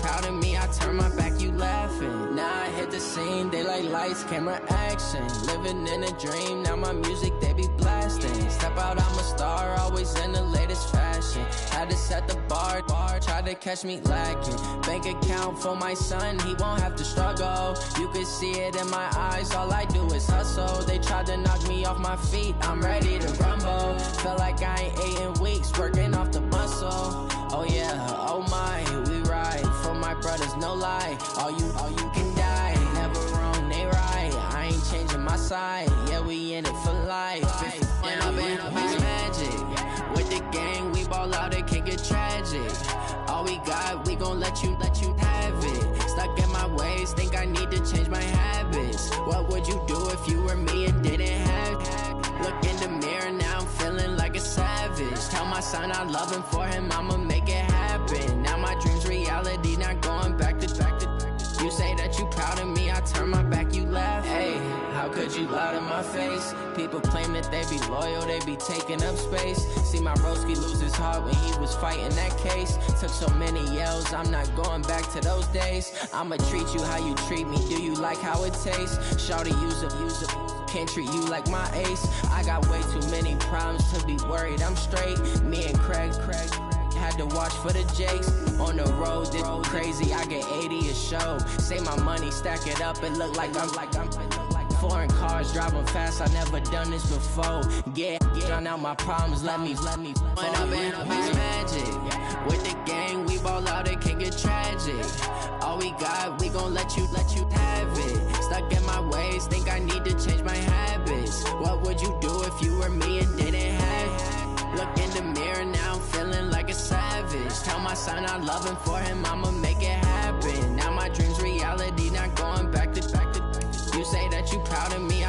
proud of me, I turn my back, you laughing. Now I hit the scene, they like lights, camera, action. Living in a dream, now my music, they be blasting. Step out, I'm a star, always in the latest fashion. Had to set the bar, try to catch me lacking. Bank account for my son, he won't have to struggle. You can see it in my eyes, all I do is hustle. They tried to knock me off my feet, I'm ready to rumble. Feel like I ain't ate in weeks, working off the muscle. Oh yeah, oh my, we ride for my brothers, no lie. All you can die, never wrong, they right. I ain't changing my side, yeah, we in it for life. And I've been magic with the gang, we ball out, it can get tragic. All we got, we gon' let you have it. Stuck in my ways, think I need to change my habits. What would you do if you were me and didn't have it? Look in the mirror, now I'm feeling like a savage. Tell my son I love him, for him I'ma make it happen. Now my dream's reality, not going back to. You say that you proud of me, I turn my back, you laugh. Hey, how could you lie to my face? People claim that they be loyal, they be taking up space. See my broski lose his heart when he was fighting that case. Took so many yells, I'm not going back to those days. I'ma treat you how you treat me, do you like how it tastes? Shawty, use it, can't treat you like my ace. I got way too many problems to be worried, I'm straight. Me and Craig had to watch for the Jakes. On the road, this crazy, I get 80 a show. Say my money, stack it up, it look like I'm foreign cars, driving fast, I never done this before. Yeah, drown out my problems, let me When I've been magic with the gang, we ball out, it can get tragic. All we got, we gon' let you have it. Stuck in my ways, think I need to change my habits. What would you do if you were me and didn't have it? Look in the mirror, now I'm feeling like a savage. Tell my son I love him, for him I'ma make it happen. Now my dream's reality, not going back to. You say that you proud of me,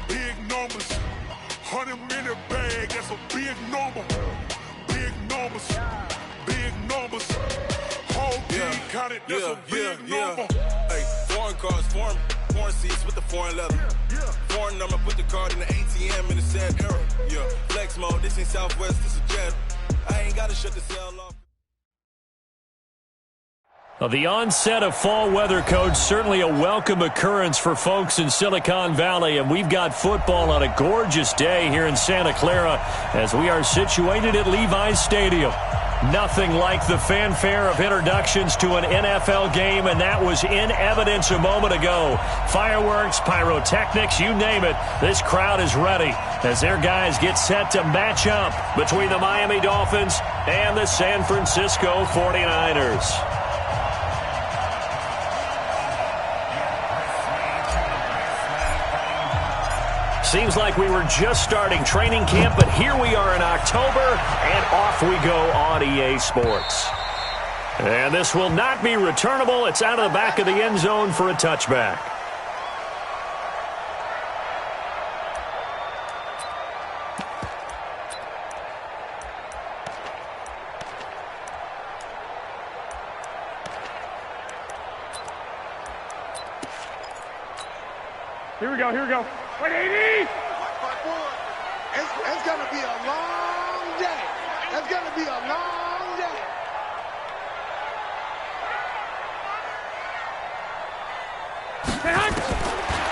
Big numbers, 100-minute bag, that's a big number. Big numbers, whole team counted, that's a big number. Hey, foreign cars, foreign seats with the foreign leather. Foreign number, put the card in the ATM in the sad era. Yeah, flex mode, this ain't Southwest, this is Jet. I ain't gotta shut the cell off. The onset of fall weather, Coach, certainly a welcome occurrence for folks in Silicon Valley, and we've got football on a gorgeous day here in Santa Clara as we are situated at Levi's Stadium. Nothing like the fanfare of introductions to an NFL game, and that was in evidence a moment ago. Fireworks, pyrotechnics, you name it, this crowd is ready as their guys get set to match up between the Miami Dolphins and the San Francisco 49ers. Seems like we were just starting training camp, but here we are in October, and off we go on EA Sports. And this will not be returnable. It's out of the back of the end zone for a touchback. Here we go. 180! It's going to be a long day. It's going to be a long day.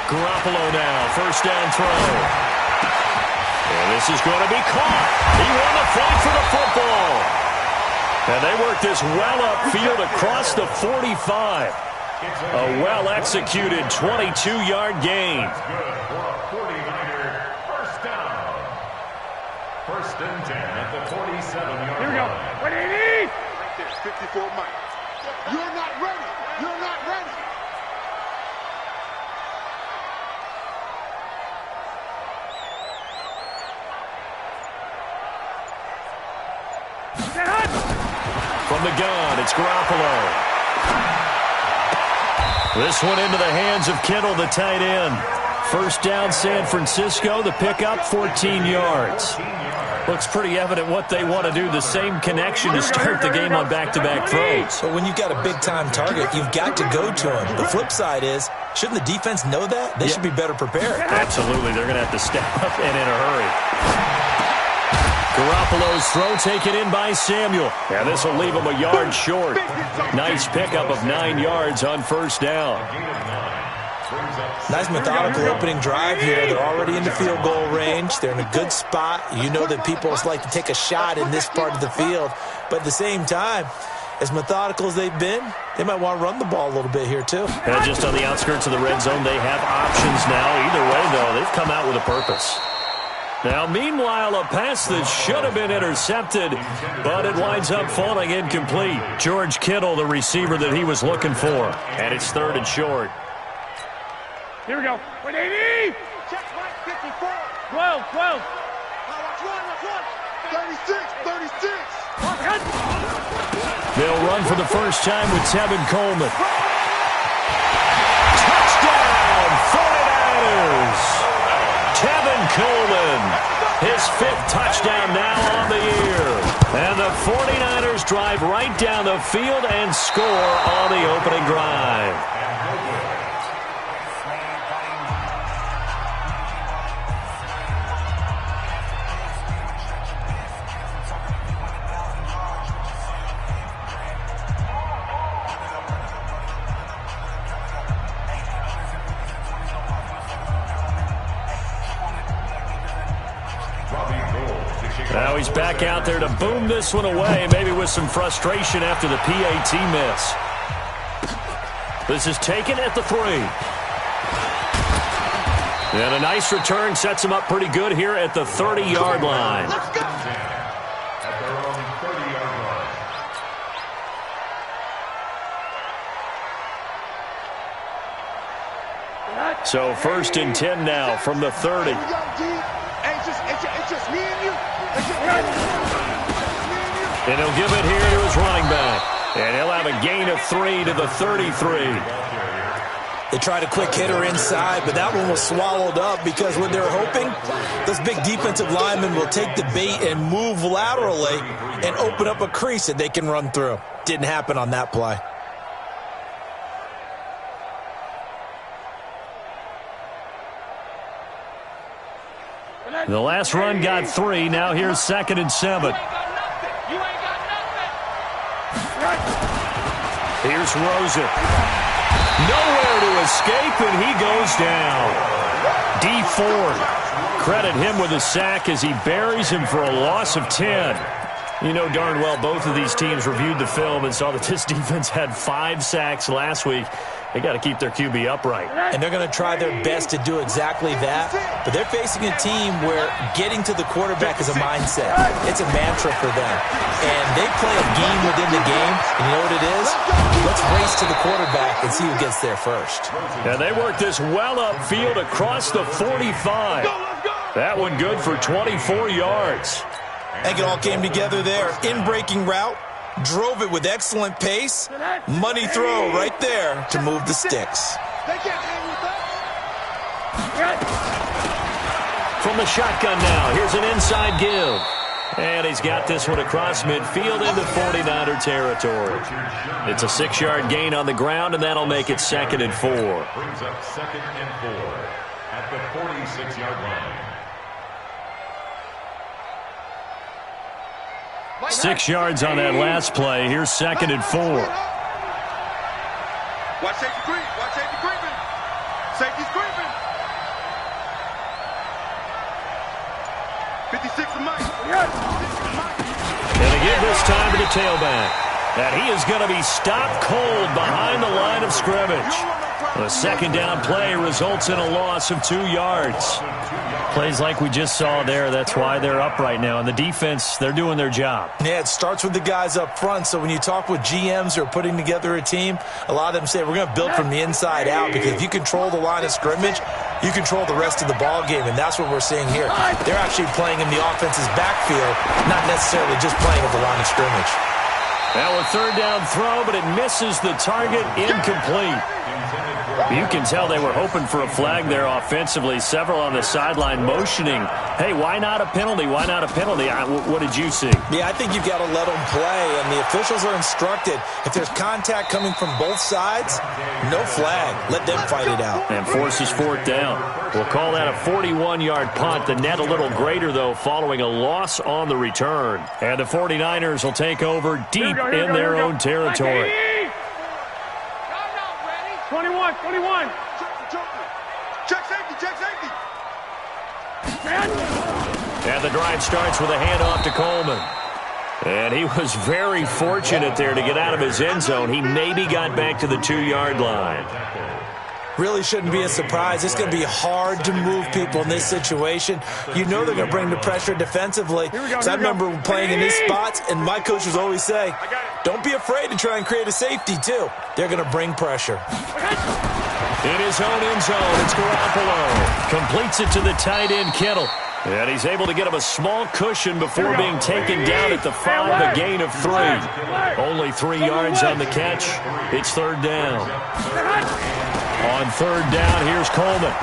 Garoppolo now, first down throw. And this is going to be caught. He won the fight for the football. And they work this well upfield across the 45. A well-executed 22-yard gain. First and 10 at the 47-yard line. Here we go. 180! Right there, 54 Mike. You're not ready. You're not ready. From the gun, it's Garoppolo. This one into the hands of Kittle, the tight end. First down, San Francisco. The pickup, 14 yards. Looks pretty evident what they want to do. The same connection to start the game on back-to-back throws. But when you've got a big-time target, you've got to go to him. The flip side is, shouldn't the defense know that? They should be better prepared. Absolutely. They're going to have to step up and in a hurry. Garoppolo's throw taken in by Samuel. Yeah, this will leave him a yard short. Nice pickup of 9 yards on first down. Nice methodical opening drive here. They're already in the field goal range. They're in a good spot. You know that people like to take a shot in this part of the field. But at the same time, as methodical as they've been, they might want to run the ball a little bit here too. And just on the outskirts of the red zone, they have options now. Either way, though, they've come out with a purpose. Now, meanwhile, a pass that should have been intercepted, but it winds up falling incomplete. George Kittle, the receiver that he was looking for. And it's 3rd and short. Here we go. 180. Check right, 54. 12. Now watch one. 36. They'll run for the first time with Tevin Coleman. Touchdown, 49ers. Tevin Coleman, his 5th touchdown now on the year. And the 49ers drive right down the field and score on the opening drive. Now he's back out there to boom this one away, maybe with some frustration after the PAT miss. This is taken at the 3. And a nice return sets him up pretty good here at the 30-yard line. So 1st and 10 now from the 30. It's just me and you. And he'll give it here to his running back. And he'll have a gain of 3 to the 33. They tried a quick hitter inside, but that one was swallowed up because what they're hoping, those big defensive linemen will take the bait and move laterally and open up a crease that they can run through. Didn't happen on that play. The last run got 3. Now here's 2nd and 7. Here's Rosen. Nowhere to escape, and he goes down. D Ford. Credit him with a sack as he buries him for a loss of 10. You know darn well both of these teams reviewed the film and saw that this defense had 5 sacks last week. They got to keep their QB upright. And they're going to try their best to do exactly that. But they're facing a team where getting to the quarterback is a mindset. It's a mantra for them. And they play a game within the game. And you know what it is? Let's race to the quarterback and see who gets there first. And they work this well upfield across the 45. That one good for 24 yards. I think it all came together there. In-breaking route. Drove it with excellent pace. Money throw right there to move the sticks. From the shotgun now, here's an inside give. And he's got this one across midfield into 49er territory. It's a 6-yard gain on the ground, and that'll make it 2nd and 4. Brings up 2nd and 4 at the 46-yard line. 6 yards on that last play. Here's 2nd and 4. Watch safety creep. Watch safety creeping. Safety's creeping. 56 to Mike. And again this time to the tailback. And he is going to be stopped cold behind the line of scrimmage. A second down play results in a loss of 2 yards. Plays like we just saw there. That's why they're up right now. And the defense, they're doing their job. Yeah, it starts with the guys up front. So when you talk with GMs who are putting together a team, a lot of them say we're going to build from the inside out, because if you control the line of scrimmage, you control the rest of the ball game, and that's what we're seeing here. They're actually playing in the offense's backfield, not necessarily just playing at the line of scrimmage. Now a third down throw, but it misses the target, incomplete. You can tell they were hoping for a flag there offensively. Several on the sideline motioning, hey, why not a penalty? Why not a penalty? What did you see? Yeah, I think you've got to let them play, and the officials are instructed, if there's contact coming from both sides, no flag. Let them fight it out. And forces fourth down. We'll call that a 41-yard punt. The net a little greaher, though, following a loss on the return. And the 49ers will take over deep in their own territory. 21. Check safety. And the drive starts with a handoff to Coleman. And he was very fortunate there to get out of his end zone. He maybe got back to the 2-yard line. Really shouldn't be a surprise. It's going to be hard to move people in this situation. You know they're going to bring the pressure defensively. So I remember playing in these spots, and my coaches always say, don't be afraid to try and create a safety, too. They're going to bring pressure. In his own end zone, it's Garoppolo. Completes it to the tight end, Kittle. And he's able to get him a small cushion before being taken down at the 5, a gain of 3. Only 3 yards on the catch. It's third down. On third down, here's Coleman.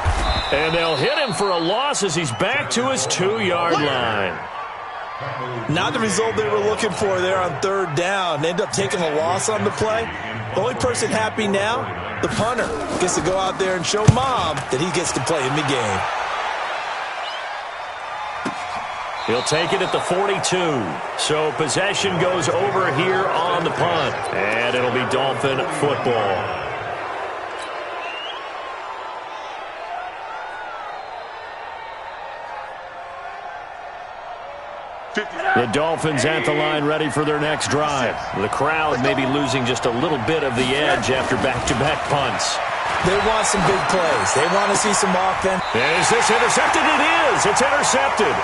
And they'll hit him for a loss as he's back to his 2-yard line. Not the result they were looking for there on third down. They end up taking a loss on the play. The only person happy now, the punter, gets to go out there and show Mom that he gets to play in the game. He'll take it at the 42. So possession goes over here on the punt. And it'll be Dolphin football. The Dolphins at the line ready for their next drive. The crowd may be losing just a little bit of the edge after back-to-back punts. They want some big plays. They want to see some offense. Is this intercepted? It is. It's intercepted.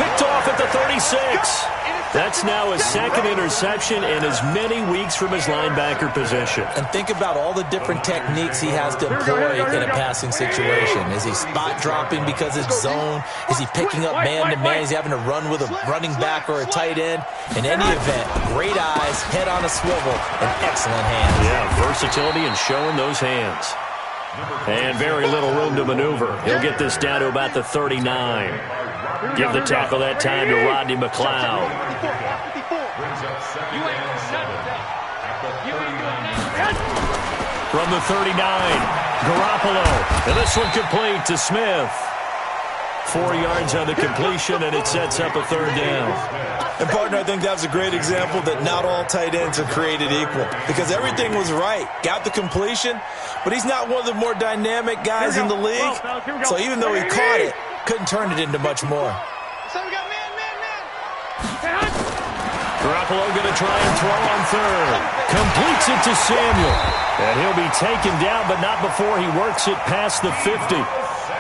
Picked off at the 36. That's now his second interception in as many weeks from his linebacker position. And think about all the different techniques he has to employ in a passing situation. Is he spot dropping because it's zone? Is he picking up man-to-man? Is he having to run with a running back or a tight end? In any event, great eyes, head on a swivel, and excellent hands. Yeah, versatility and showing those hands. And very little room to maneuver. He'll get this down to about the 39. Give the tackle that time to Rodney McLeod. From the 39, Garoppolo. And this one complete to Smith. 4 yards on the completion, and it sets up a third down. And, partner, I think that's a great example that not all tight ends are created equal, because everything was right. Got the completion, but he's not one of the more dynamic guys in the league. So even though he caught it, couldn't turn it into much more. Garoppolo going to try and throw on third. Completes it to Samuel. And he'll be taken down, but not before he works it past the 50.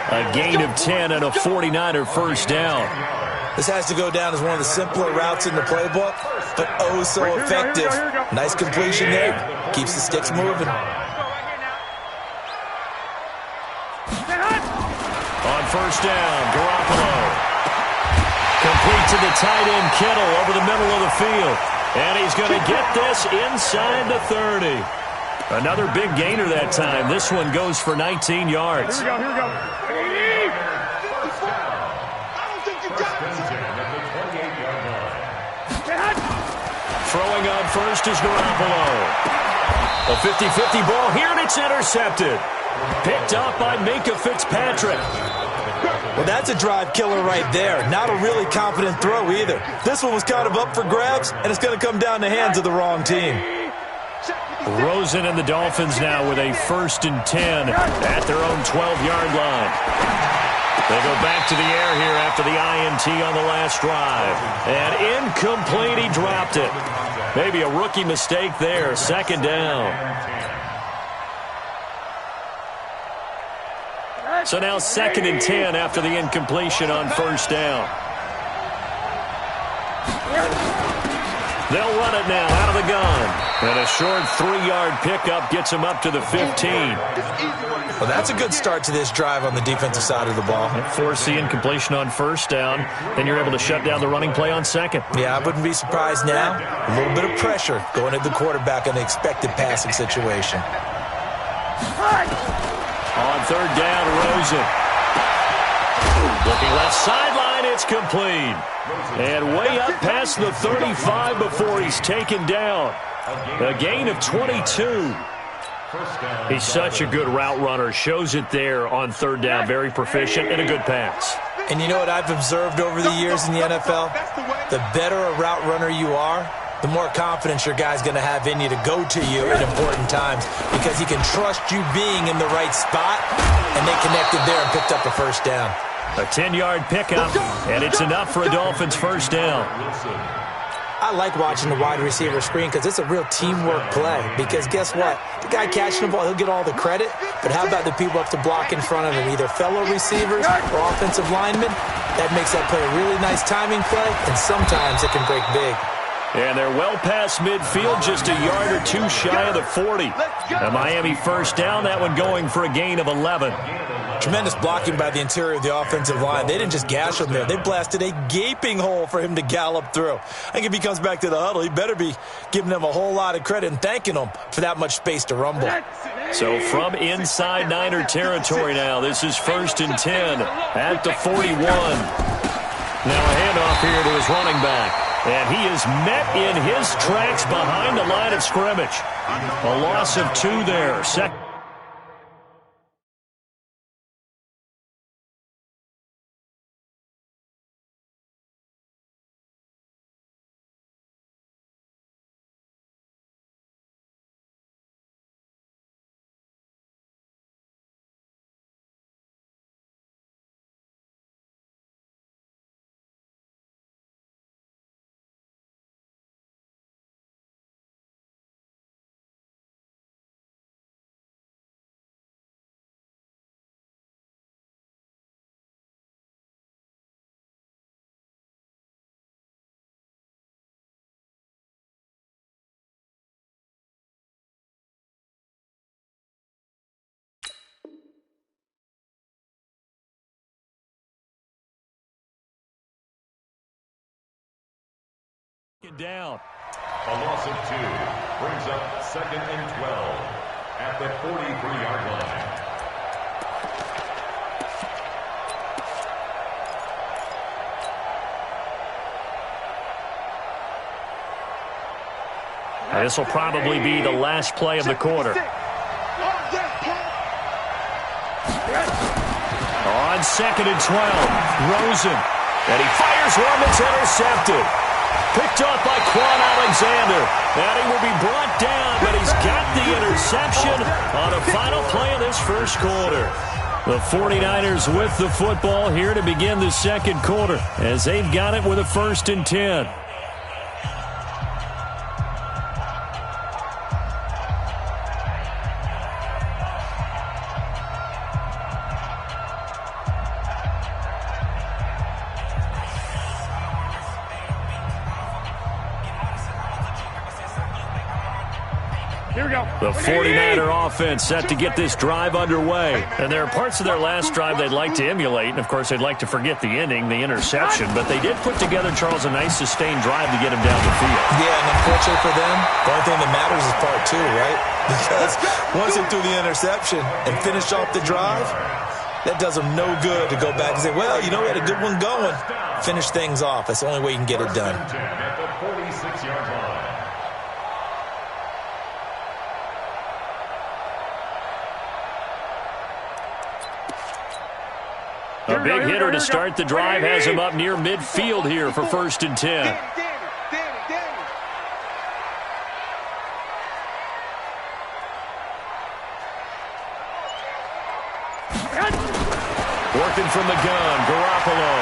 A gain of 10 and a 49er first down. This has to go down as one of the simpler routes in the playbook, but oh so effective. Nice completion there. Keeps the sticks moving. On first down, Garoppolo. Complete to the tight end, Kittle, over the middle of the field. And he's going to get this inside the 30. Another big gainer that time. This one goes for 19 yards. Here we go. Throwing on first is Garoppolo. A 50-50 ball here, and it's intercepted. Picked up by Minka Fitzpatrick. Well, that's a drive killer right there. Not a really confident throw either. This one was kind of up for grabs, and it's going to come down the hands of the wrong team. Rosen and the Dolphins now with a 1st and 10 at their own 12-yard line. They go back to the air here after the INT on the last drive. And incomplete, he dropped it. Maybe a rookie mistake there, second down. So now 2nd and 10 after the incompletion on first down. They'll run it now out of the gun. And a short 3-yard pickup gets him up to the 15. Well, that's a good start to this drive on the defensive side of the ball. Force the incompletion on first down. Then you're able to shut down the running play on second. Yeah, I wouldn't be surprised now. A little bit of pressure going at the quarterback in an expected passing situation. On third down, Rosen. Looking left sideline, it's complete. And way up past the 35 before he's taken down. A gain of 22. He's such a good route runner. Shows it there on third down. Very proficient and a good pass. And you know what I've observed over the years in the NFL? The better a route runner you are, the more confidence your guy's going to have in you to go to you at important times because he can trust you being in the right spot, and they connected there and picked up a first down. A 10-yard pickup, and it's enough for a Dolphins first down. I like watching the wide receiver screen because it's a real teamwork play. Because guess what? The guy catching the ball, he'll get all the credit. But how about the people up to block in front of him, either fellow receivers or offensive linemen? That makes that play a really nice timing play, and sometimes it can break big. And they're well past midfield, just a yard or two shy of the 40. A Miami first down, that one going for a gain of 11. Tremendous blocking by the interior of the offensive line. They didn't just gash him there. They blasted a gaping hole for him to gallop through. I think if he comes back to the huddle, he better be giving them a whole lot of credit and thanking them for that much space to rumble. So from inside Niner territory now, this is 1st and 10 at the 41. Now a handoff here to his running back. And he is met in his tracks behind the line of scrimmage. A loss of 2 there. Second. Down. A loss of 2 brings up 2nd and 12 at the 43-yard line. This will probably be the last play of the quarter. On 2nd and 12, Rosen. And he fires one that's intercepted. Picked off by Quan Alexander. And he will be brought down, but he's got the interception on a final play of this first quarter. The 49ers with the football here to begin the second quarter as they've got it with a 1st and 10. The 49er offense set to get this drive underway. And there are parts of their last drive they'd like to emulate. And, of course, they'd like to forget the ending, the interception. But they did put together, Charles, a nice sustained drive to get him down the field. Yeah, and unfortunately for them, the only thing that matters is part 2, right? Because once they threw the interception and finished off the drive, that does them no good to go back and say, well, you know, we had a good one going. Finish things off. That's the only way you can get it done. At the 46-yard line. A big hitter to start the drive has him up near midfield here for 1st and 10. Working from the gun, Garoppolo.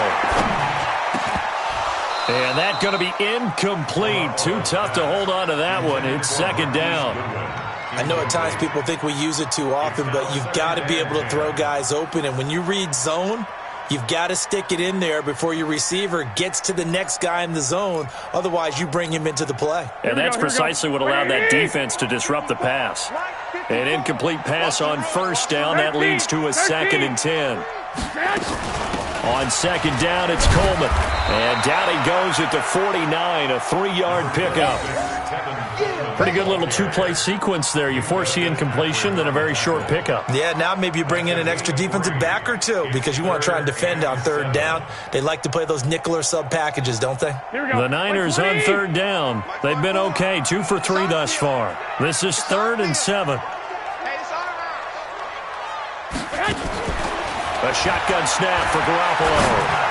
And that's going to be incomplete. Too tough to hold on to that one. It's 2nd down. I know at times people think we use it too often, but you've got to be able to throw guys open. And when you read zone, you've got to stick it in there before your receiver gets to the next guy in the zone. Otherwise, you bring him into the play. And that's precisely what allowed that defense to disrupt the pass. An incomplete pass on first down. That leads to a 2nd and 10. On 2nd down, it's Coleman. And down he goes at the 49, a 3-yard pickup. Pretty good little 2-play sequence there. You force the incompletion, then a very short pickup. Yeah, now maybe you bring in an extra defensive back or two because you want to try and defend on 3rd down. They like to play those nickel or sub packages, don't they? The Niners on 3rd down. They've been okay, 2 for 3 thus far. This is 3rd and 7. A shotgun snap for Garoppolo.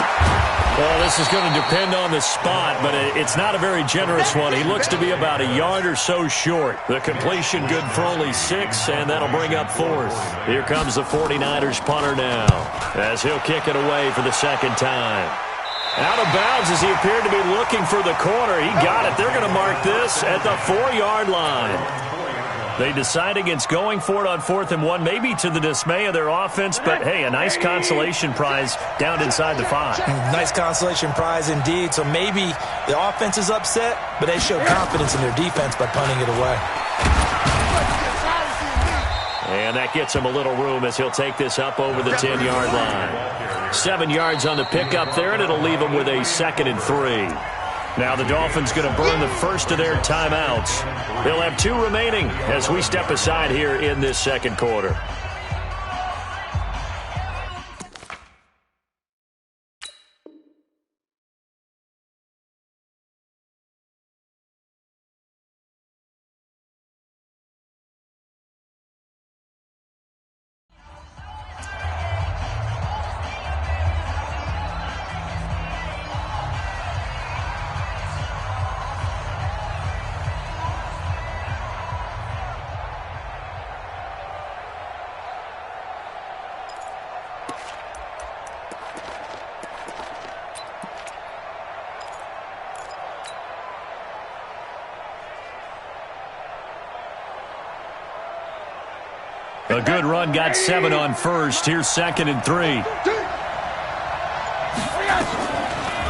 Well, this is going to depend on the spot, but it's not a very generous one. He looks to be about a yard or so short. The completion good for only 6, and that'll bring up 4th. Here comes the 49ers punter now, as he'll kick it away for the 2nd time. Out of bounds as he appeared to be looking for the corner. He got it. They're going to mark this at the 4-yard line. They decide against going for it on 4th and 1, maybe to the dismay of their offense, but, hey, a nice consolation prize down inside the 5. Nice consolation prize indeed. So maybe the offense is upset, but they show confidence in their defense by punting it away. And that gets him a little room as he'll take this up over the 10-yard line. 7 yards on the pickup there, and it'll leave him with a 2nd and 3. Now the Dolphins going to burn the first of their timeouts. They'll have 2 remaining as we step aside here in this 2nd quarter. A good run, got 7 on first. Here's 2nd and 3.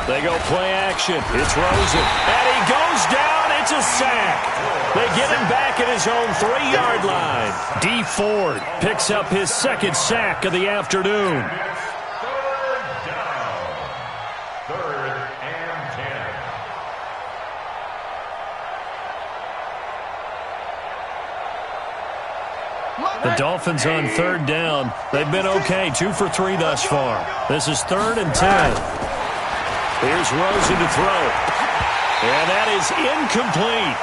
They go play action. It's Rosen. And he goes down. It's a sack. They get him back at his own 3-yard line. D. Ford picks up his 2nd sack of the afternoon. 3rd and 10. The Dolphins on 3rd down. They've been okay, 2 for 3 thus far. This is 3rd and 10. Here's Rosen to throw. And that is incomplete.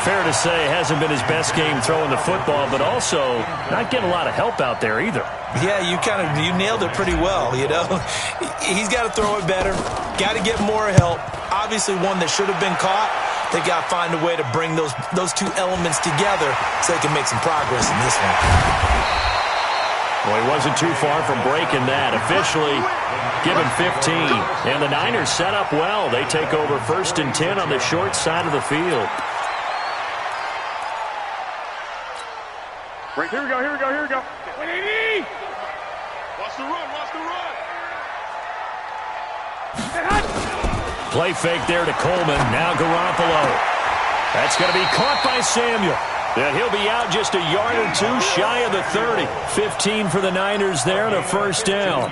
Fair to say, hasn't been his best game throwing the football, but also not getting a lot of help out there either. Yeah, you nailed it pretty well, you know. He's got to throw it better. Got to get more help. Obviously one that should have been caught. They got to find a way to bring those 2 elements together so they can make some progress in this one. Well, he wasn't too far from breaking that. Officially given 15. And the Niners set up well. They take over 1st and 10 on the short side of the field. Right, here we go. Watch the run. Play fake there to Coleman. Now Garoppolo. That's going to be caught by Samuel. And he'll be out just a yard or 2 shy of the 30. 15 for the Niners there and a 1st down.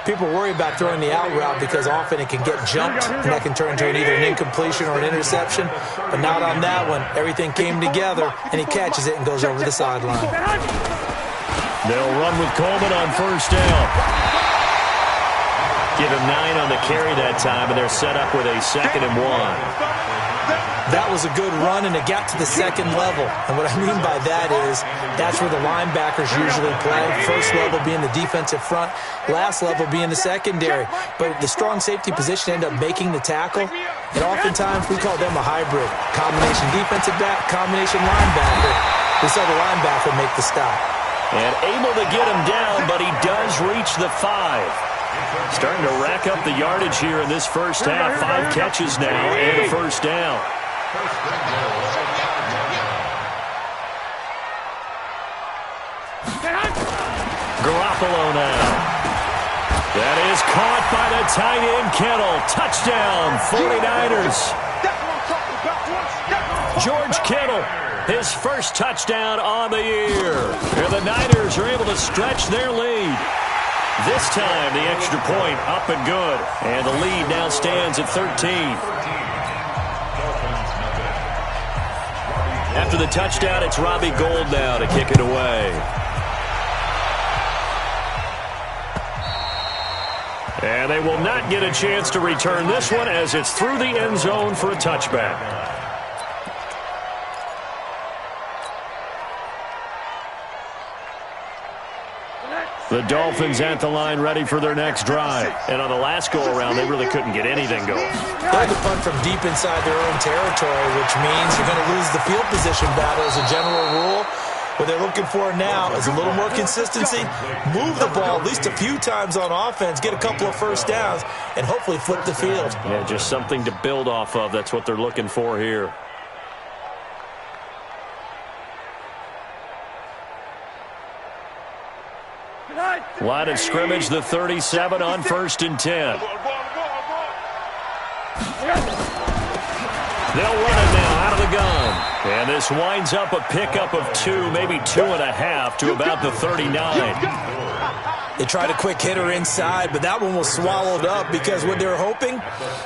People worry about throwing the out route because often it can get jumped, and that can turn into either an incompletion or an interception. But not on that one. Everything came together, and he catches it and goes over the sideline. They'll run with Coleman on 1st down. Give him 9 on the carry that time, and they're set up with a 2nd and 1. That was a good run, and it got to the 2nd level. And what I mean by that is that's where the linebackers usually play. First level being the defensive front, last level being the secondary. But the strong safety position ended up making the tackle, and oftentimes we call them a hybrid. Combination defensive back, combination linebacker. We saw the linebacker make the stop. And able to get him down, but he does reach the 5. Starting to rack up the yardage here in this first half. 5 catches now and a 1st down. Garoppolo now. That is caught by the tight end, Kittle. Touchdown, 49ers. George Kittle, his first touchdown on the year. And the Niners are able to stretch their lead. This time, the extra point up and good. And the lead now stands at 13. After the touchdown, it's Robbie Gould now to kick it away. And they will not get a chance to return this one as it's through the end zone for a touchback. The Dolphins at the line ready for their next drive. And on the last go-around, they really couldn't get anything going. They had to punt from deep inside their own territory, which means you're going to lose the field position battle as a general rule. What they're looking for now is a little more consistency, move the ball at least a few times on offense, get a couple of first downs, and hopefully flip the field. Yeah, just something to build off of. That's what they're looking for here. Line of scrimmage, the 37 on 1st and 10. They'll run it now out of the gun. And this winds up a pickup of 2, maybe 2.5 to about the 39. They tried a quick hitter inside, but that one was swallowed up because what they were hoping,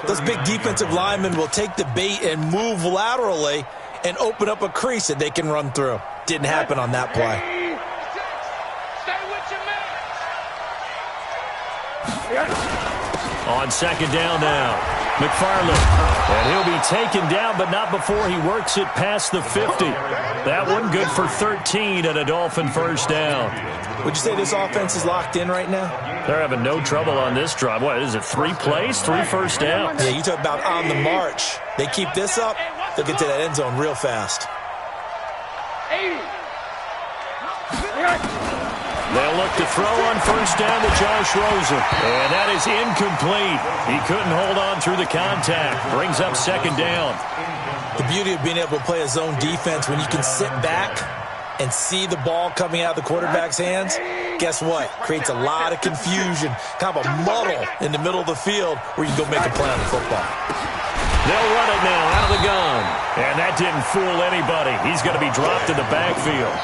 those big defensive linemen will take the bait and move laterally and open up a crease that they can run through. Didn't happen on that play. On second down now, McFarland. And he'll be taken down, but not before he works it past the 50. That one good for 13 and a Dolphin first down. Would you say this offense is locked in right now? They're having no trouble on this drive. What is it, 3 plays, 3 first downs? Yeah, you talk about on the march. They keep this up, they'll get to that end zone real fast. They'll look to throw on first down to Josh Rosen. And that is incomplete. He couldn't hold on through the contact. Brings up second down. The beauty of being able to play a zone defense when you can sit back and see the ball coming out of the quarterback's hands, guess what? Creates a lot of confusion, kind of a muddle in the middle of the field where you can go make a play on the football. They'll run it now out of the gun. And that didn't fool anybody. He's going to be dropped in the backfield.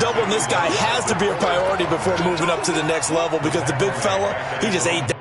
Doubling this guy has to be a priority before moving up to the next level because the big fella, he just ate that.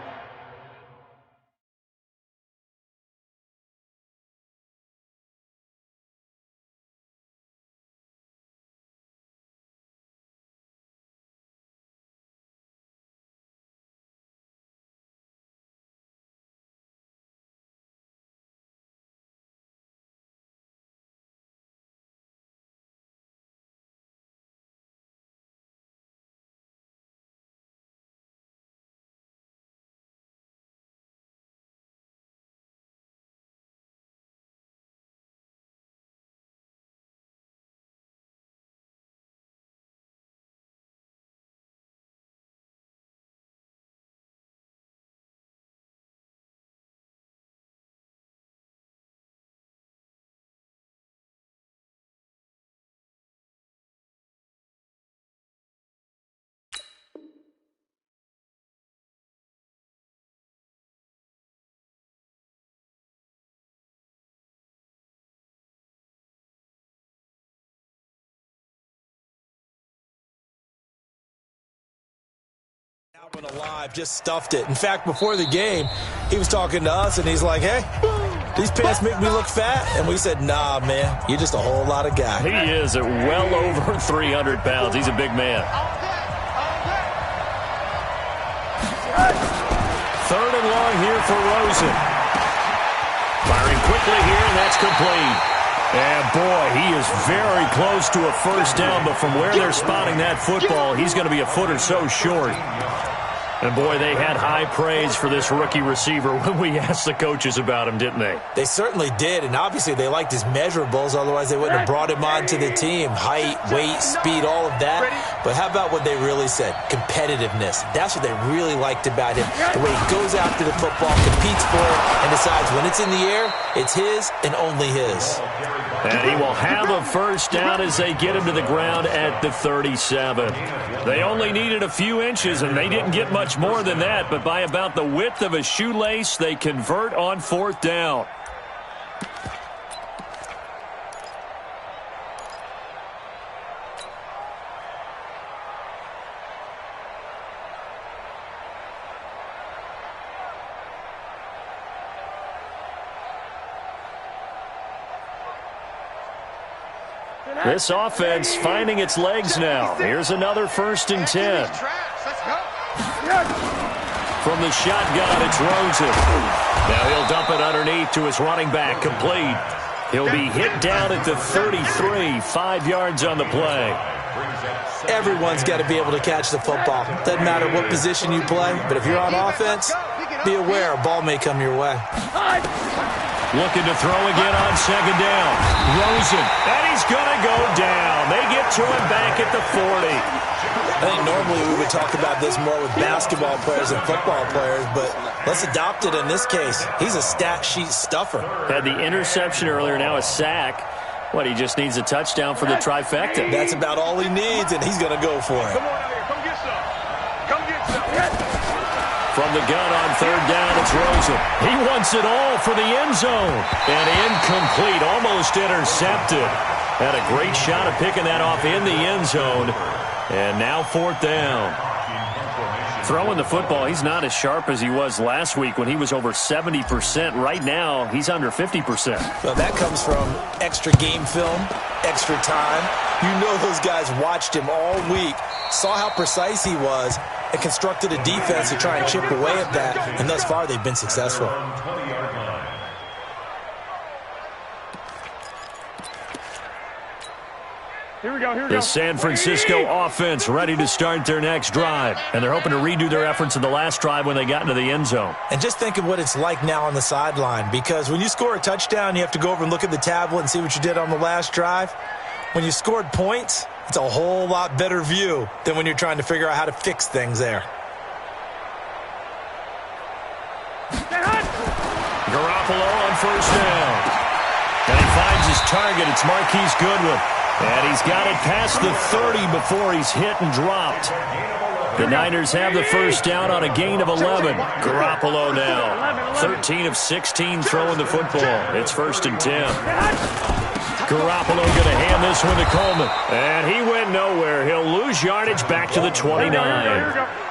Went alive, just stuffed it. In fact, before the game, he was talking to us, and he's like, hey, these pants make me look fat. And we said, nah, man, you're just a whole lot of guy. He is at well over 300 pounds. He's a big man. 3rd and long here for Rosen. Firing quickly here, and that's complete. And, boy, he is very close to a first down, but from where they're spotting that football, he's going to be a foot or so short. And, boy, they had high praise for this rookie receiver when we asked the coaches about him, didn't they? They certainly did, and obviously they liked his measurables. Otherwise, they wouldn't have brought him onto the team. Height, weight, speed, all of that. But how about what they really said? Competitiveness. That's what they really liked about him. The way he goes after the football, competes for it, and decides when it's in the air, it's his and only his. And he will have a first down as they get him to the ground at the 37. They only needed a few inches, and they didn't get much more than that, but by about the width of a shoelace, they convert on fourth down. This offense finding its legs now. Here's another 1st and 10. From the shotgun, it's Rosen. Now he'll dump it underneath to his running back, complete. He'll be hit down at the 33, 5 yards on the play. Everyone's got to be able to catch the football. Doesn't matter what position you play, but if you're on offense, be aware a ball may come your way. Looking to throw again on 2nd down. Rosen, and he's going to go down. They get to him back at the 40. I think normally we would talk about this more with basketball players and football players, but let's adopt it in this case. He's a stat sheet stuffer. Had the interception earlier, now a sack. What, he just needs a touchdown for the trifecta. That's about all he needs, and he's going to go for it. Come on out here. Come get some. Come get some. From the gun on 3rd down, it's Rosen. He wants it all for the end zone. And incomplete, almost intercepted. Had a great shot of picking that off in the end zone. And now 4th down. Throwing the football, he's not as sharp as he was last week when he was over 70%. Right now, he's under 50%. Well, that comes from extra game film, extra time. You know those guys watched him all week, saw how precise he was, and constructed a defense to try and chip away at that. And thus far, they've been successful. Here we go, here we go. The San Francisco offense ready to start their next drive. And they're hoping to redo their efforts in the last drive when they got into the end zone. And just think of what it's like now on the sideline, because when you score a touchdown, you have to go over and look at the tablet and see what you did on the last drive. When you scored points, it's a whole lot better view than when you're trying to figure out how to fix things there. Garoppolo on 1st down. And he finds his target. It's Marquise Goodwin. And he's got it past the 30 before he's hit and dropped. The Niners have the first down on a gain of 11. Garoppolo now. 13 of 16 throwing the football. It's 1st and 10. Garoppolo going to hand this one to Coleman. And he went nowhere. He'll lose yardage back to the 29.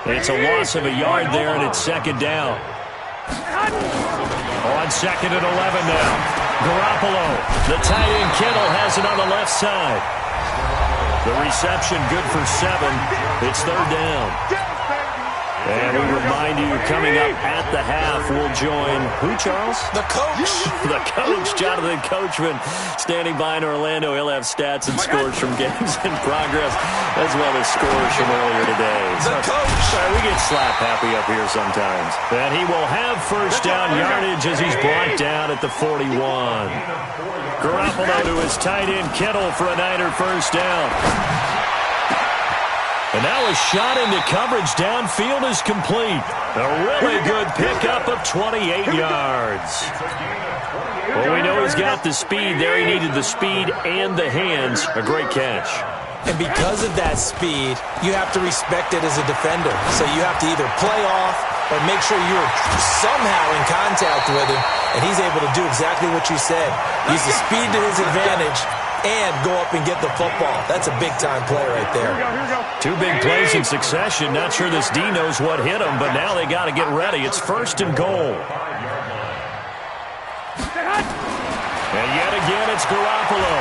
It's a loss of a yard there, and it's 2nd down. On 2nd and 11 now. Garoppolo, the tight end Kittle has it on the left side. The reception good for 7. It's 3rd down. And we remind you, coming up at the half, we'll join who, Charles? The coach. The coach, Jonathan Coachman, standing by in Orlando. He'll have stats and scores from games in progress, as well as scores from earlier today. The coach. Sorry, we get slap happy up here sometimes. And he will have first down yardage as he's brought down at the 41. Garoppolo to his tight end Kittle for a Niner first down. And now a shot into coverage downfield is complete. A really good pickup of 28 yards. Well, we know he's got the speed there. He needed the speed and the hands. A great catch. And because of that speed, you have to respect it as a defender. So you have to either play off or make sure you're somehow in contact with him, and he's able to do exactly what you said. Use the speed to his advantage and go up and get the football. That's a big-time play right there. Two big plays in succession. Not sure this D knows what hit him, but now they got to get ready. It's 1st and goal. And yet again, it's Garoppolo.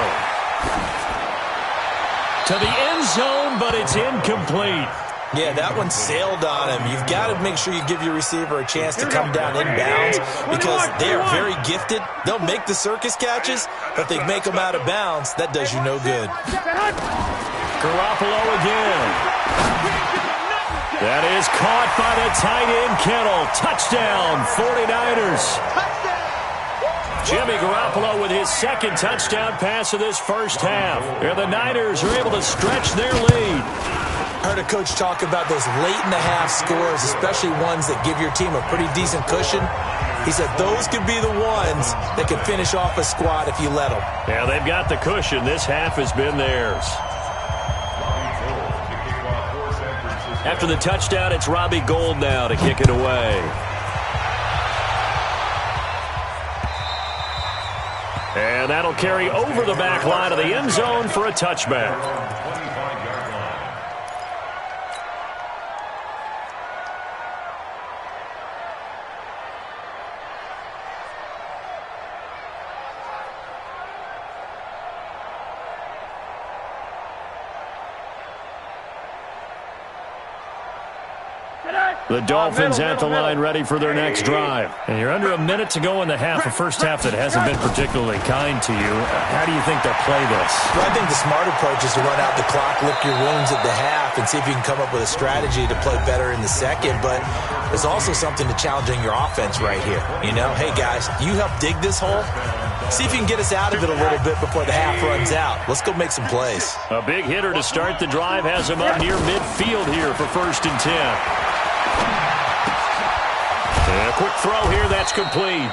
To the end zone, but it's incomplete. Yeah, that one sailed on him. You've got to make sure you give your receiver a chance to come down inbounds because they are very gifted. They'll make the circus catches, but they make them out of bounds. That does you no good. Garoppolo again. That is caught by the tight end Kittle. Touchdown, 49ers. Jimmy Garoppolo with his second touchdown pass of this first half. And the Niners are able to stretch their lead. I heard a coach talk about those late-in-the-half scores, especially ones that give your team a pretty decent cushion. He said those could be the ones ones that can finish off a squad if you let them. Yeah, they've got the cushion. This half has been theirs. After the touchdown, it's Robbie Gould now to kick it away. And that'll carry over the back line of the end zone for a touchback. The Dolphins at the line ready for their next drive. And you're under a minute to go in the half, a first half that hasn't been particularly kind to you. How do you think they'll play this? Well, I think the smart approach is to run out the clock, lick your wounds at the half, and see if you can come up with a strategy to play better in the second. But there's also something to challenging your offense right here. You know, hey, guys, you help dig this hole. See if you can get us out of it a little bit before the half runs out. Let's go make some plays. A big hitter to start the drive has him up near midfield here for 1st and 10. A quick throw here, that's complete.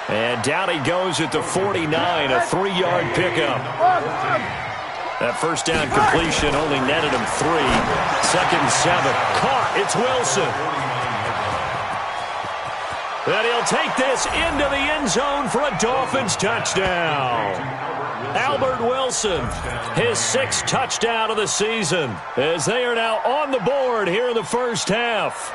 And down he goes at the 49, a 3-yard pickup. That first down completion only netted him 3. 2nd and 7. Caught, it's Wilson. And he'll take this into the end zone for a Dolphins touchdown. Albert Wilson, his 6th touchdown of the season, as they are now on the board here in the first half.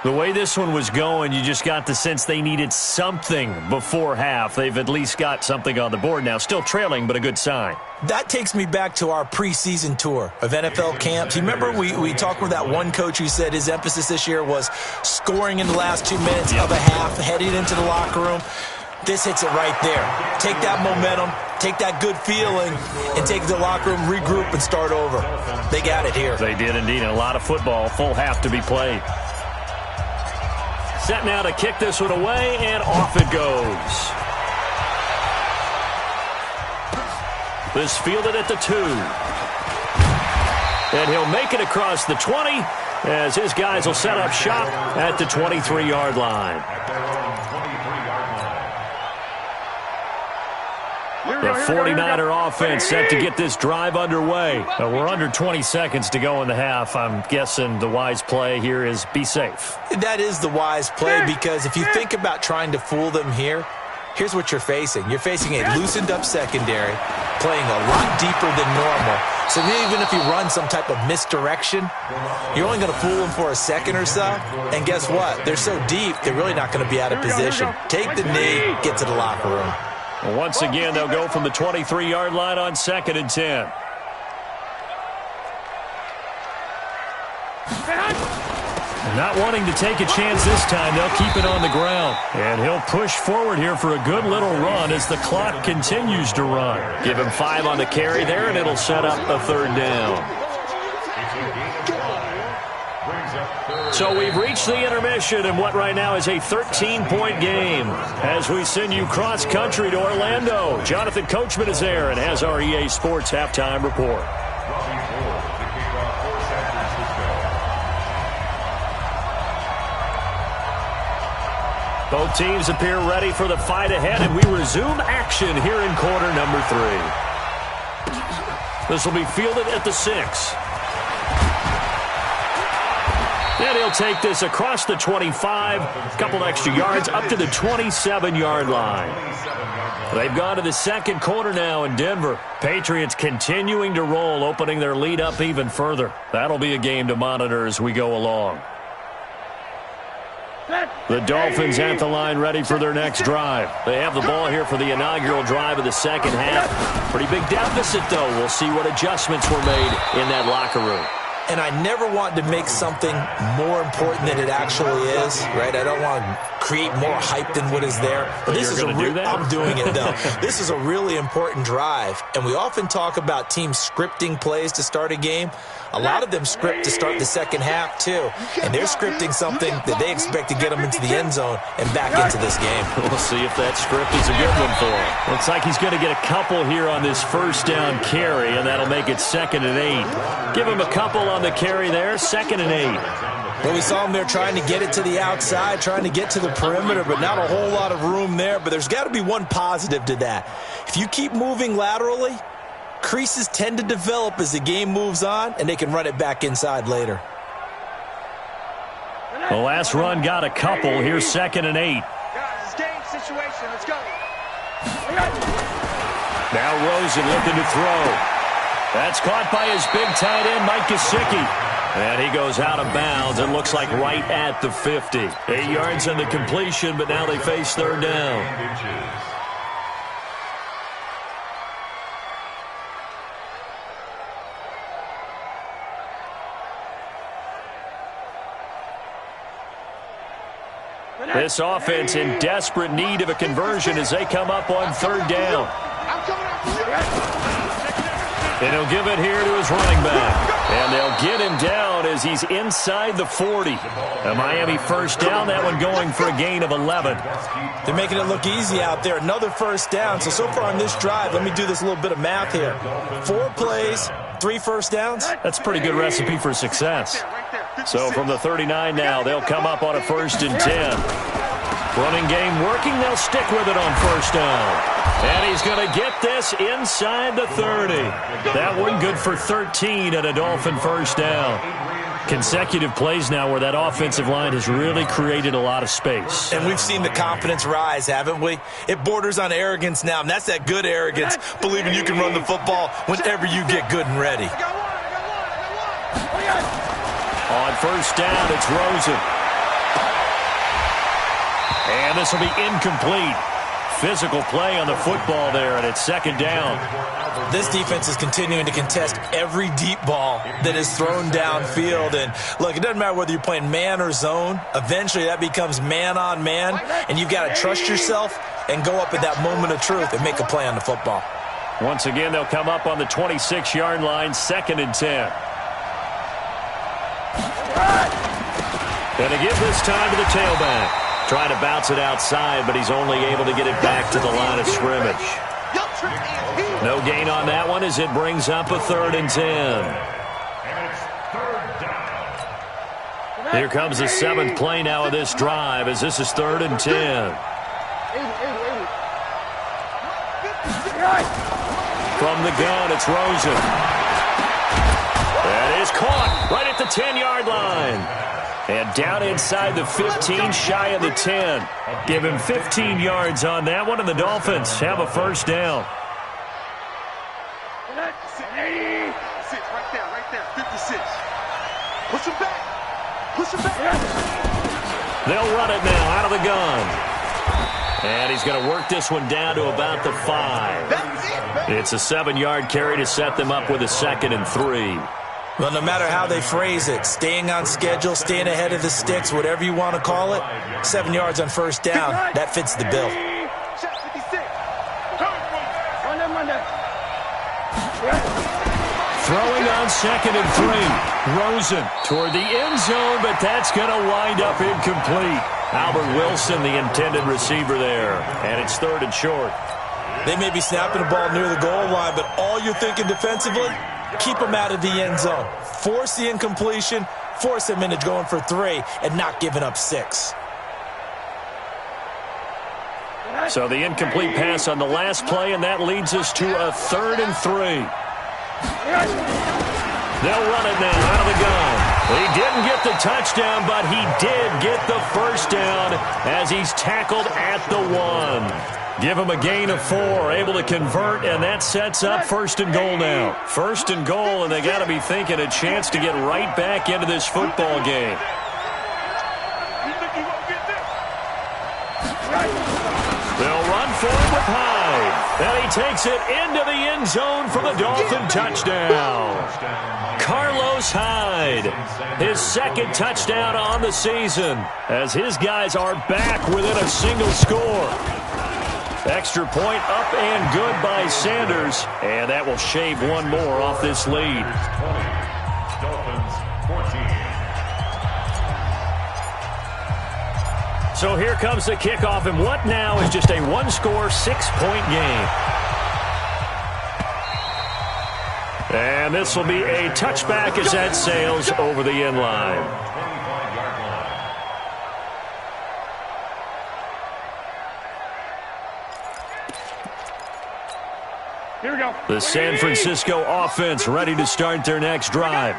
The way this one was going, you just got the sense they needed something before half. They've at least got something on the board now. Still trailing, but a good sign. That takes me back to our preseason tour of NFL camps. You remember we talked with that one coach who said his emphasis this year was scoring in the last 2 minutes of a half, heading into the locker room. This hits it right there. Take that momentum, take that good feeling, and take the locker room, regroup, and start over. They got it here. They did indeed. And a lot of football, full half to be played. Set now to kick this one away, and off it goes. This fielded at the 2. And he'll make it across the 20 as his guys will set up shop at the 23-yard line. The 49er offense set to get this drive underway. We're under 20 seconds to go in the half. I'm guessing the wise play here is be safe. That is the wise play, because if you think about trying to fool them here, here's what you're facing. You're facing a loosened-up secondary, playing a lot deeper than normal. So even if you run some type of misdirection, you're only going to fool them for a second or so. And guess what? They're so deep, they're really not going to be out of position. Take the knee, get to the locker room. Once again, they'll go from the 23-yard line on 2nd and 10. Not wanting to take a chance this time, they'll keep it on the ground. And he'll push forward here for a good little run as the clock continues to run. Give him 5 on the carry there, and it'll set up a 3rd down. So we've reached the intermission in what right now is a 13-point game. As we send you cross-country to Orlando, Jonathan Coachman is there and has our EA Sports halftime report. Both teams appear ready for the fight ahead, and we resume action here in quarter number 3. This will be fielded at the 6. And he'll take this across the 25, a couple extra yards, up to the 27-yard line. They've gone to the second quarter now in Denver. Patriots continuing to roll, opening their lead up even further. That'll be a game to monitor as we go along. The Dolphins at the line ready for their next drive. They have the ball here for the inaugural drive of the second half. Pretty big deficit, though. We'll see what adjustments were made in that locker room. And I never want to make something more important than it actually is, right? I don't want to create more hype than what is there. But this is I'm doing it, though. This is a really important drive. And we often talk about teams scripting plays to start a game. A lot of them script to start the second half, too. And they're scripting something that they expect to get them into the end zone and back into this game. We'll see if that script is a good one for him. Looks like he's going to get a couple here on this first down carry, and that'll make it 2nd and 8. Give him a couple on the carry there, 2nd and 8. Well, we saw him there trying to get it to the outside, trying to get to the perimeter, but not a whole lot of room there. But there's got to be one positive to that. If you keep moving laterally, creases tend to develop as the game moves on, and they can run it back inside later. The last run got a couple. Here's 2nd and 8. Guys, it's game situation. Let's go. Now Rosen looking to throw. That's caught by his big tight end, Mike Gesicki. And he goes out of bounds. It looks like right at the 50. 8 yards on the completion, but now they face 3rd down. This offense in desperate need of a conversion as they come up on 3rd down. And he'll give it here to his running back. And they'll get him down as he's inside the 40. A Miami 1st down, that one going for a gain of 11. They're making it look easy out there. Another 1st down. So far on this drive, let me do this little bit of math here. 4 plays, 3 1st downs. That's a pretty good recipe for success. So from the 39 now, they'll come up on a 1st and 10. Running game working, they'll stick with it on 1st down. And he's going to get this inside the 30. That one good for 13 at a Dolphin 1st down. Consecutive plays now where that offensive line has really created a lot of space. And we've seen the confidence rise, haven't we? It borders on arrogance now, and that's that good arrogance, believing you can run the football whenever you get good and ready. On 1st down, it's Rosen. And this will be incomplete. Physical play on the football there, and it's 2nd down. This defense is continuing to contest every deep ball that is thrown downfield. And, look, it doesn't matter whether you're playing man or zone. Eventually, that becomes man-on-man, and you've got to trust yourself and go up at that moment of truth and make a play on the football. Once again, they'll come up on the 26-yard line, 2nd and 10. And to give this time to the tailback. Trying to bounce it outside, but he's only able to get it back to the line of scrimmage. No gain on that one as it brings up a 3rd and 10. Here comes the 7th play now of this drive as this is 3rd and 10. From the gun, it's Rosen. That is caught right at the 10-yard line. And down inside the 15, shy of the 10. Give him 15 yards on that one, and the Dolphins have a 1st down. Sit right there, 56. Push him back. They'll run it now out of the gun. And he's going to work this one down to about the 5. It's a 7-yard carry to set them up with a 2nd and 3. Well, no matter how they phrase it, staying on schedule, staying ahead of the sticks, whatever you want to call it, 7 yards on 1st down, that fits the bill. Throwing on 2nd and 3. Rosen toward the end zone, but that's going to wind up incomplete. Albert Wilson, the intended receiver there, and it's 3rd and short. They may be snapping the ball near the goal line, but all you're thinking defensively, keep them out of the end zone. Force the incompletion, force them into going for 3, and not giving up 6. So the incomplete pass on the last play, and that leads us to a 3rd and 3. They'll run it now out of the gun. He didn't get the touchdown, but he did get the 1st down as he's tackled at the 1. Give him a gain of 4, able to convert, and that sets up 1st and goal now. 1st and goal, and they got to be thinking a chance to get right back into this football game. They'll run for it with Hyde, and he takes it into the end zone for the Dolphin touchdown. Carlos Hyde, his 2nd touchdown on the season, as his guys are back within a single score. Extra point up and good by Sanders, and that will shave one more off this lead. Dolphins 14. So here comes the kickoff, and what now is just a one-score, 6-point game. And this will be a touchback as that sails over the end line. Here we go. The San Francisco offense ready to start their next drive.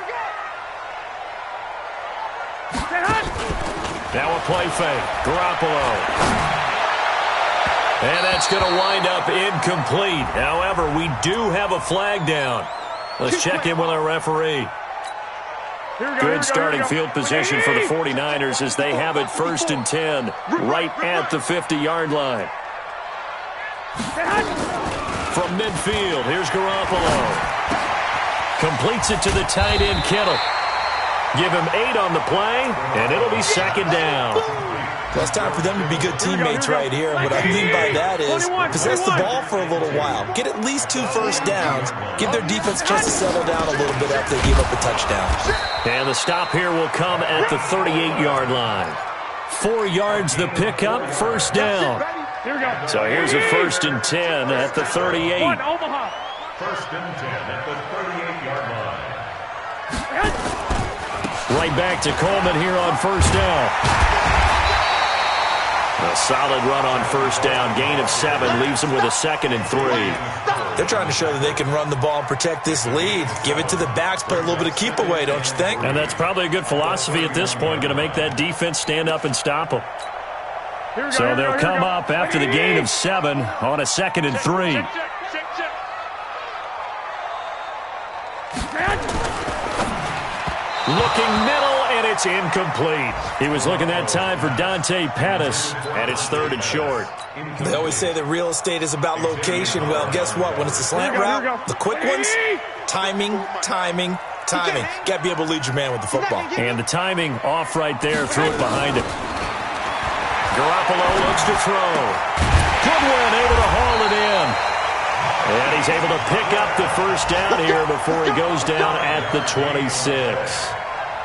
Now a play fake. Garoppolo. And that's going to wind up incomplete. However, we do have a flag down. Let's check in with our referee. Good starting field position for the 49ers as they have it 1st and 10 right at the 50-yard line. From midfield, here's Garoppolo. Completes it to the tight end, Kittle. Give him 8 on the play, and it'll be 2nd down. Well, it's time for them to be good teammates right here. And what I mean by that is possess the ball for a little while. Get at least 2 first downs. Give their defense a chance to settle down a little bit after they give up a touchdown. And the stop here will come at the 38-yard line. 4 yards the pickup, 1st down. So here's a 1st and 10 at the 38. 1st and 10 at the 38-yard line. Right back to Coleman here on 1st down. A solid run on 1st down. Gain of 7 leaves them with a 2nd and 3. They're trying to show that they can run the ball and protect this lead. Give it to the backs, play a little bit of keep away, don't you think? And that's probably a good philosophy at this point. Going to make that defense stand up and stop them. So they'll come up after the gain of 7 on a 2nd and 3. Looking middle, and it's incomplete. He was looking that time for Dante Pettis, and it's 3rd and short. They always say that real estate is about location. Well, guess what? When it's a slant route, the quick ones, timing. Got to be able to lead your man with the football. And the timing off right there. Threw it behind him. Garoppolo looks to throw. Goodwin able to haul it in. And he's able to pick up the 1st down here before he goes down at the 26.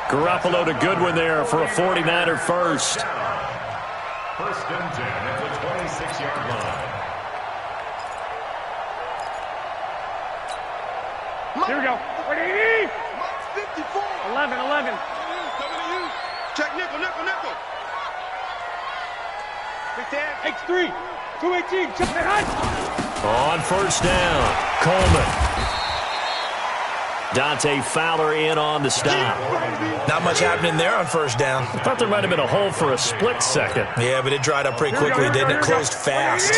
Garoppolo to Goodwin there for a 49er first. 1st and 10 at the 26-yard line. Here we go. 11. Check nickel. X3. 218. Check the hut. On 1st down, Coleman. Dante Fowler in on the stop. Not much happening there on 1st down. I thought there might have been a hole for a split second. Yeah, but it dried up pretty quickly, didn't it? Closed fast.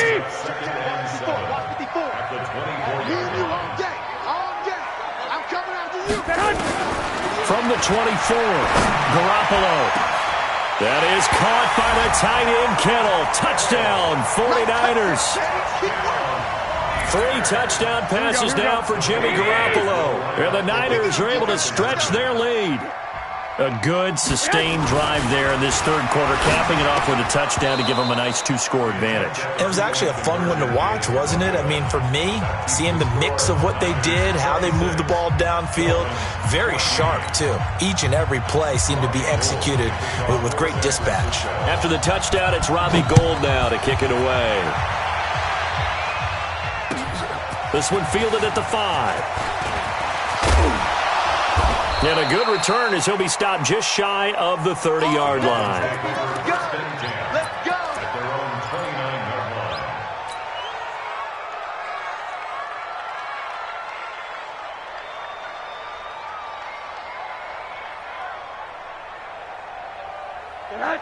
From the 24, Garoppolo. That is caught by the tight end, Kittle. Touchdown, 49ers. 3 touchdown passes now for Jimmy Garoppolo. And the Niners are able to stretch their lead. A good, sustained drive there in this 3rd quarter, capping it off with a touchdown to give them a nice 2-score advantage. It was actually a fun one to watch, wasn't it? I mean, for me, seeing the mix of what they did, how they moved the ball downfield, very sharp, too. Each and every play seemed to be executed with great dispatch. After the touchdown, it's Robbie Gould now to kick it away. This one fielded at the 5. And a good return as he'll be stopped just shy of the 30-yard line. Let's go! At their own 29-yard line.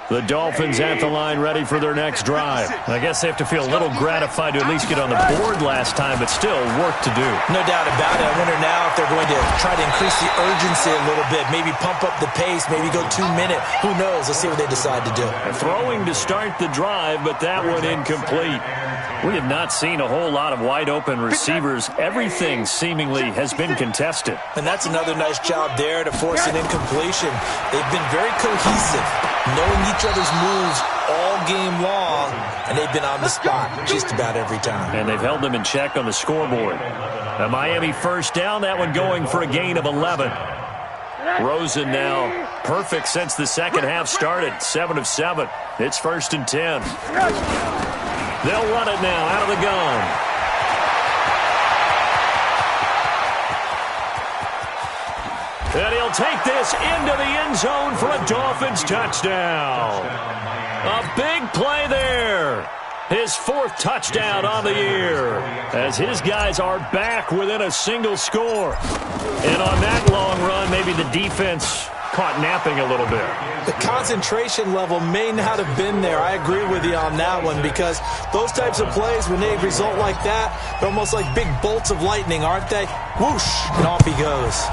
The Dolphins at the line ready for their next drive. I guess they have to feel a little gratified to at least get on the board last time, but still work to do. No doubt about it. I wonder now if they're going to try to increase the urgency a little bit, maybe pump up the pace, maybe go 2 minute. Who knows? Let's see what they decide to do. Throwing to start the drive, but that one incomplete. We have not seen a whole lot of wide open receivers. Everything seemingly has been contested. And that's another nice job there to force an incompletion. They've been very cohesive, knowing each other's moves all game long, and they've been on the spot just about every time. And they've held them in check on the scoreboard. A Miami 1st down, that one going for a gain of 11. Rosen now perfect since the 2nd half started, 7 of 7. It's 1st and 10. They'll run it now out of the gun. And he'll take this into the end zone for a Dolphins touchdown. A big play there. His 4th touchdown on the year, as his guys are back within a single score. And on that long run, maybe the defense caught napping a little bit. The concentration level may not have been there. I agree with you on that one, because those types of plays, when they result like that, they're almost like big bolts of lightning, aren't they? Whoosh, and off he goes.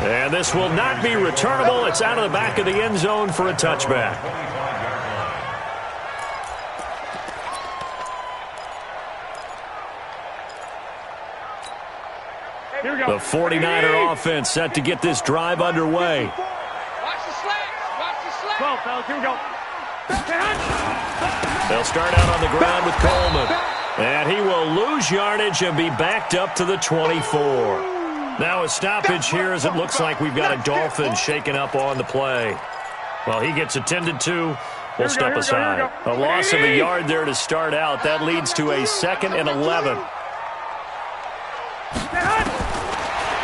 And this will not be returnable. It's out of the back of the end zone for a touchback. The 49er offense set to get this drive underway. Watch the slats. Watch the slats. 12, fellas. Here we go. They'll start out on the ground with Coleman. And he will lose yardage and be backed up to the 24. Now a stoppage here, as it looks like we've got a Dolphin shaken up on the play. Well, he gets attended to. We'll step aside. A loss of a yard there to start out. That leads to a 2nd and 11.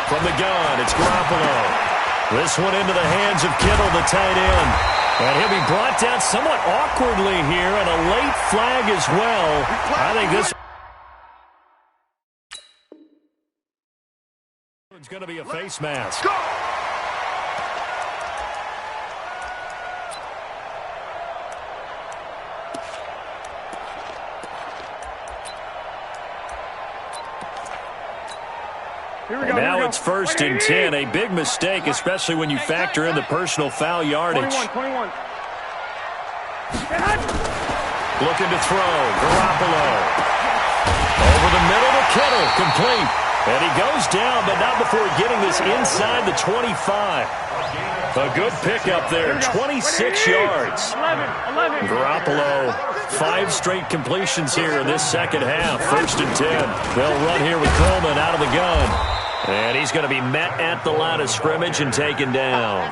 From the gun, it's Garoppolo. This one into the hands of Kittle, the tight end. And he'll be brought down somewhat awkwardly here, and a late flag as well. I think this one's going to be a face mask. And now it's 1st and 10. A big mistake, especially when you factor in the personal foul yardage. 21. Looking to throw. Garoppolo. Over the middle to Kittle. Complete. And he goes down, but not before getting this inside the 25. A good pickup there. 26 yards. 11. Garoppolo, 5 straight completions here in this second half. 1st and 10. They'll run here with Coleman out of the gun. And he's going to be met at the line of scrimmage and taken down.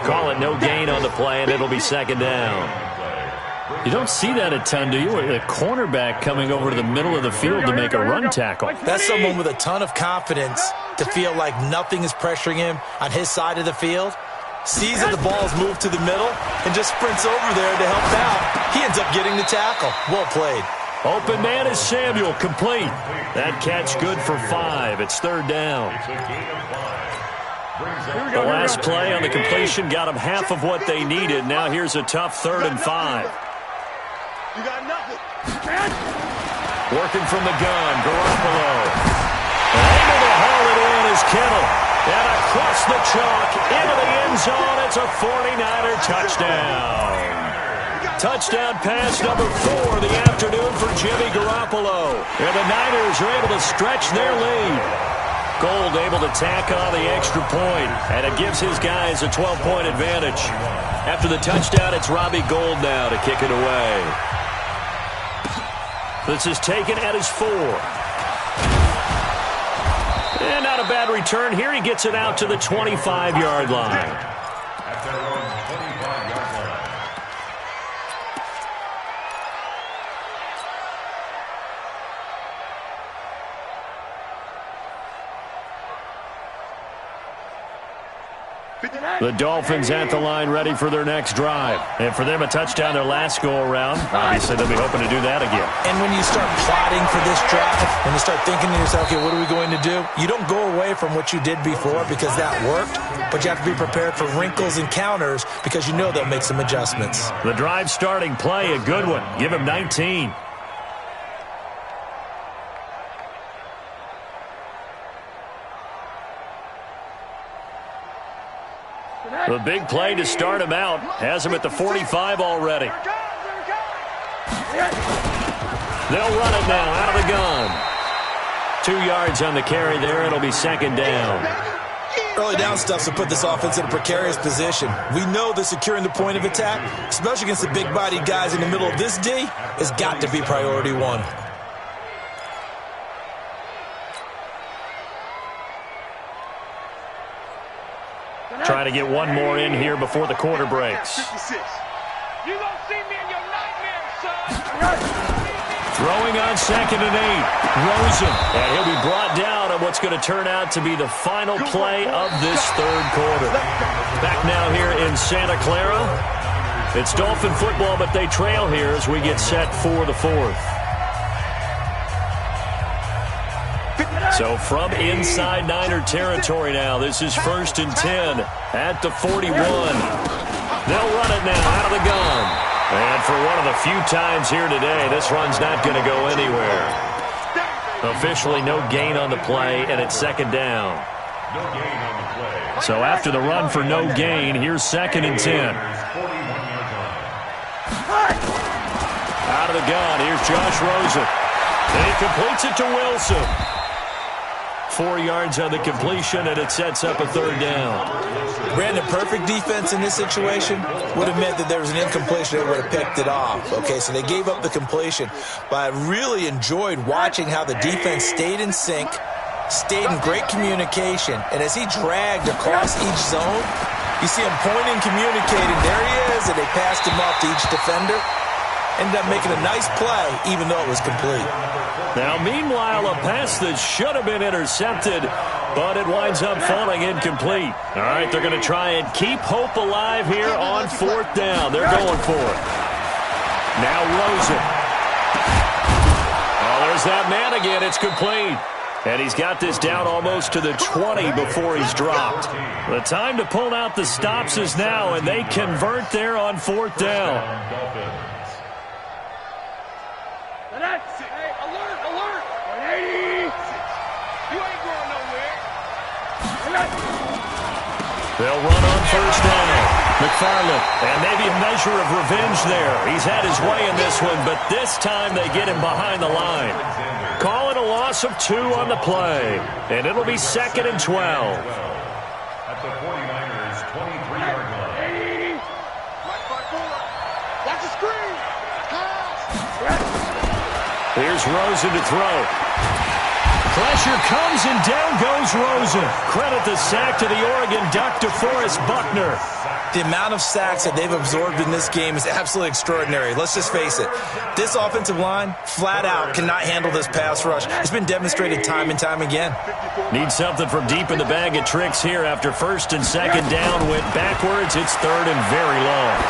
Call it no gain on the play, and it'll be 2nd down. You don't see that a ton, do you? A cornerback coming over to the middle of the field to make a run tackle. That's someone with a ton of confidence to feel like nothing is pressuring him on his side of the field. Sees that the ball is moved to the middle and just sprints over there to help out. He ends up getting the tackle. Well played. Open man is Samuel, complete. That catch good for 5. It's 3rd down. The last play on the completion got them half of what they needed. Now here's a tough 3rd and 5. You got nothing. Working from the gun, Garoppolo. Able to haul it in is Kittle. And across the chalk, into the end zone, it's a 49er touchdown. Touchdown pass number 4 of the afternoon for Jimmy Garoppolo. And the Niners are able to stretch their lead. Gold able to tack on the extra point, and it gives his guys a 12-point advantage. After the touchdown, it's Robbie Gould now to kick it away. This is taken at his 4. And not a bad return here. He gets it out to the 25-yard line. The Dolphins at the line ready for their next drive. And for them, a touchdown their last go-around. Obviously, they'll be hoping to do that again. And when you start plotting for this drive, when you start thinking to yourself, okay, what are we going to do? You don't go away from what you did before because that worked, but you have to be prepared for wrinkles and counters because you know they'll make some adjustments. The drive starting play, a good one. Give him 19. The big play to start him out. Has him at the 45 already. They'll run it now out of the gun. 2 yards on the carry there. It'll be 2nd down. Early down stuff to put this offense in a precarious position. We know that securing the point of attack, especially against the big-bodied guys in the middle of this D, has got to be priority 1. Trying to get one more in here before the quarter breaks. You gonna see me in your nightmares, son. Throwing on 2nd and 8. Rosen. And he'll be brought down down on what's going to turn out to be the final play of this third quarter. Back now here in Santa Clara. It's Dolphin football, but they trail here as we get set for the fourth. So from inside Niner territory now, this is 1st and 10 at the 41. They'll run it now out of the gun. And for one of the few times here today, this run's not going to go anywhere. Officially no gain on the play, and it's 2nd down. No gain on the play. So after the run for no gain, here's 2nd and 10. Out of the gun, here's Josh Rosen. And he completes it to Wilson. 4 yards on the completion, and it sets up a 3rd down. Brandon, perfect defense in this situation would have meant that there was an incompletion. They would have picked it off. Okay, so they gave up the completion. But I really enjoyed watching how the defense stayed in sync, stayed in great communication. And as he dragged across each zone, you see him pointing, communicating. There he is, and they passed him off to each defender. Ended up making a nice play, even though it was complete. Now, meanwhile, a pass that should have been intercepted, but it winds up falling incomplete. All right, they're going to try and keep hope alive here on 4th down. They're going for it. Now Rosen. Oh, there's that man again. It's complete. And he's got this down almost to the 20 before he's dropped. The time to pull out the stops is now, and they convert there on 4th down. Hey, alert, alert! 180! You ain't going nowhere. They'll run on 1st down. McFarland, and maybe a measure of revenge there. He's had his way in this one, but this time they get him behind the line. Call it a loss of 2 on the play, and it'll be 2nd and 12. At the 49ers' 23-yard line. Watch the screen! Here's Rosen to throw. Pressure comes, and down goes Rosen. Credit the sack to the Oregon Duck, DeForest Buckner. The amount of sacks that they've absorbed in this game is absolutely extraordinary. Let's just face it. This offensive line, flat out, cannot handle this pass rush. It's been demonstrated time and time again. Need something from deep in the bag of tricks here after 1st and 2nd down went backwards. It's 3rd and very long.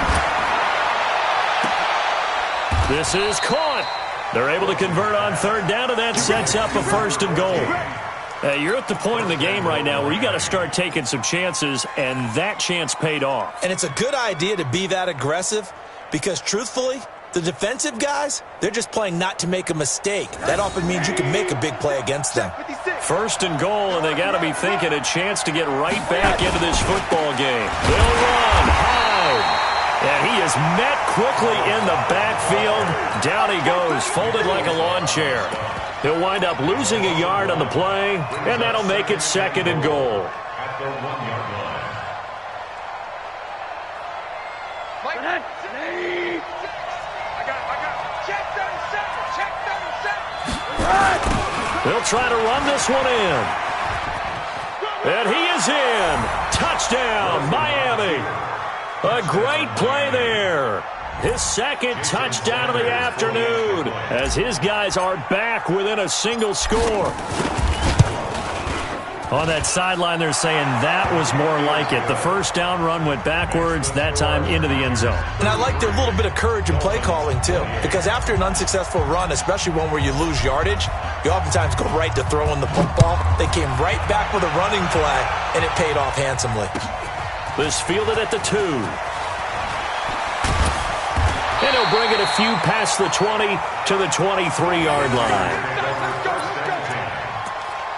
This is caught. They're able to convert on 3rd down, and that sets up a 1st and goal. You're at the point in the game right now where you got to start taking some chances, and that chance paid off. And it's a good idea to be that aggressive because, truthfully, the defensive guys, they're just playing not to make a mistake. That often means you can make a big play against them. 1st and goal, and they got to be thinking a chance to get right back into this football game. They'll run high. And he is met quickly in the backfield. Down he goes, folded like a lawn chair. He'll wind up losing a yard on the play, and that'll make it 2nd and goal. At the 1-yard line. I got. Check 37. They'll try to run this one in. And he is in. Touchdown, Miami. A great play there. His 2nd touchdown of the afternoon as his guys are back within a single score. On that sideline, they're saying that was more like it. The 1st down run went backwards, that time into the end zone. And I like their little bit of courage in play calling, too. Because after an unsuccessful run, especially one where you lose yardage, you oftentimes go right to throwing the football. They came right back with a running play, and it paid off handsomely. This fielded at the 2. And he'll bring it a few past the 20 to the 23-yard line.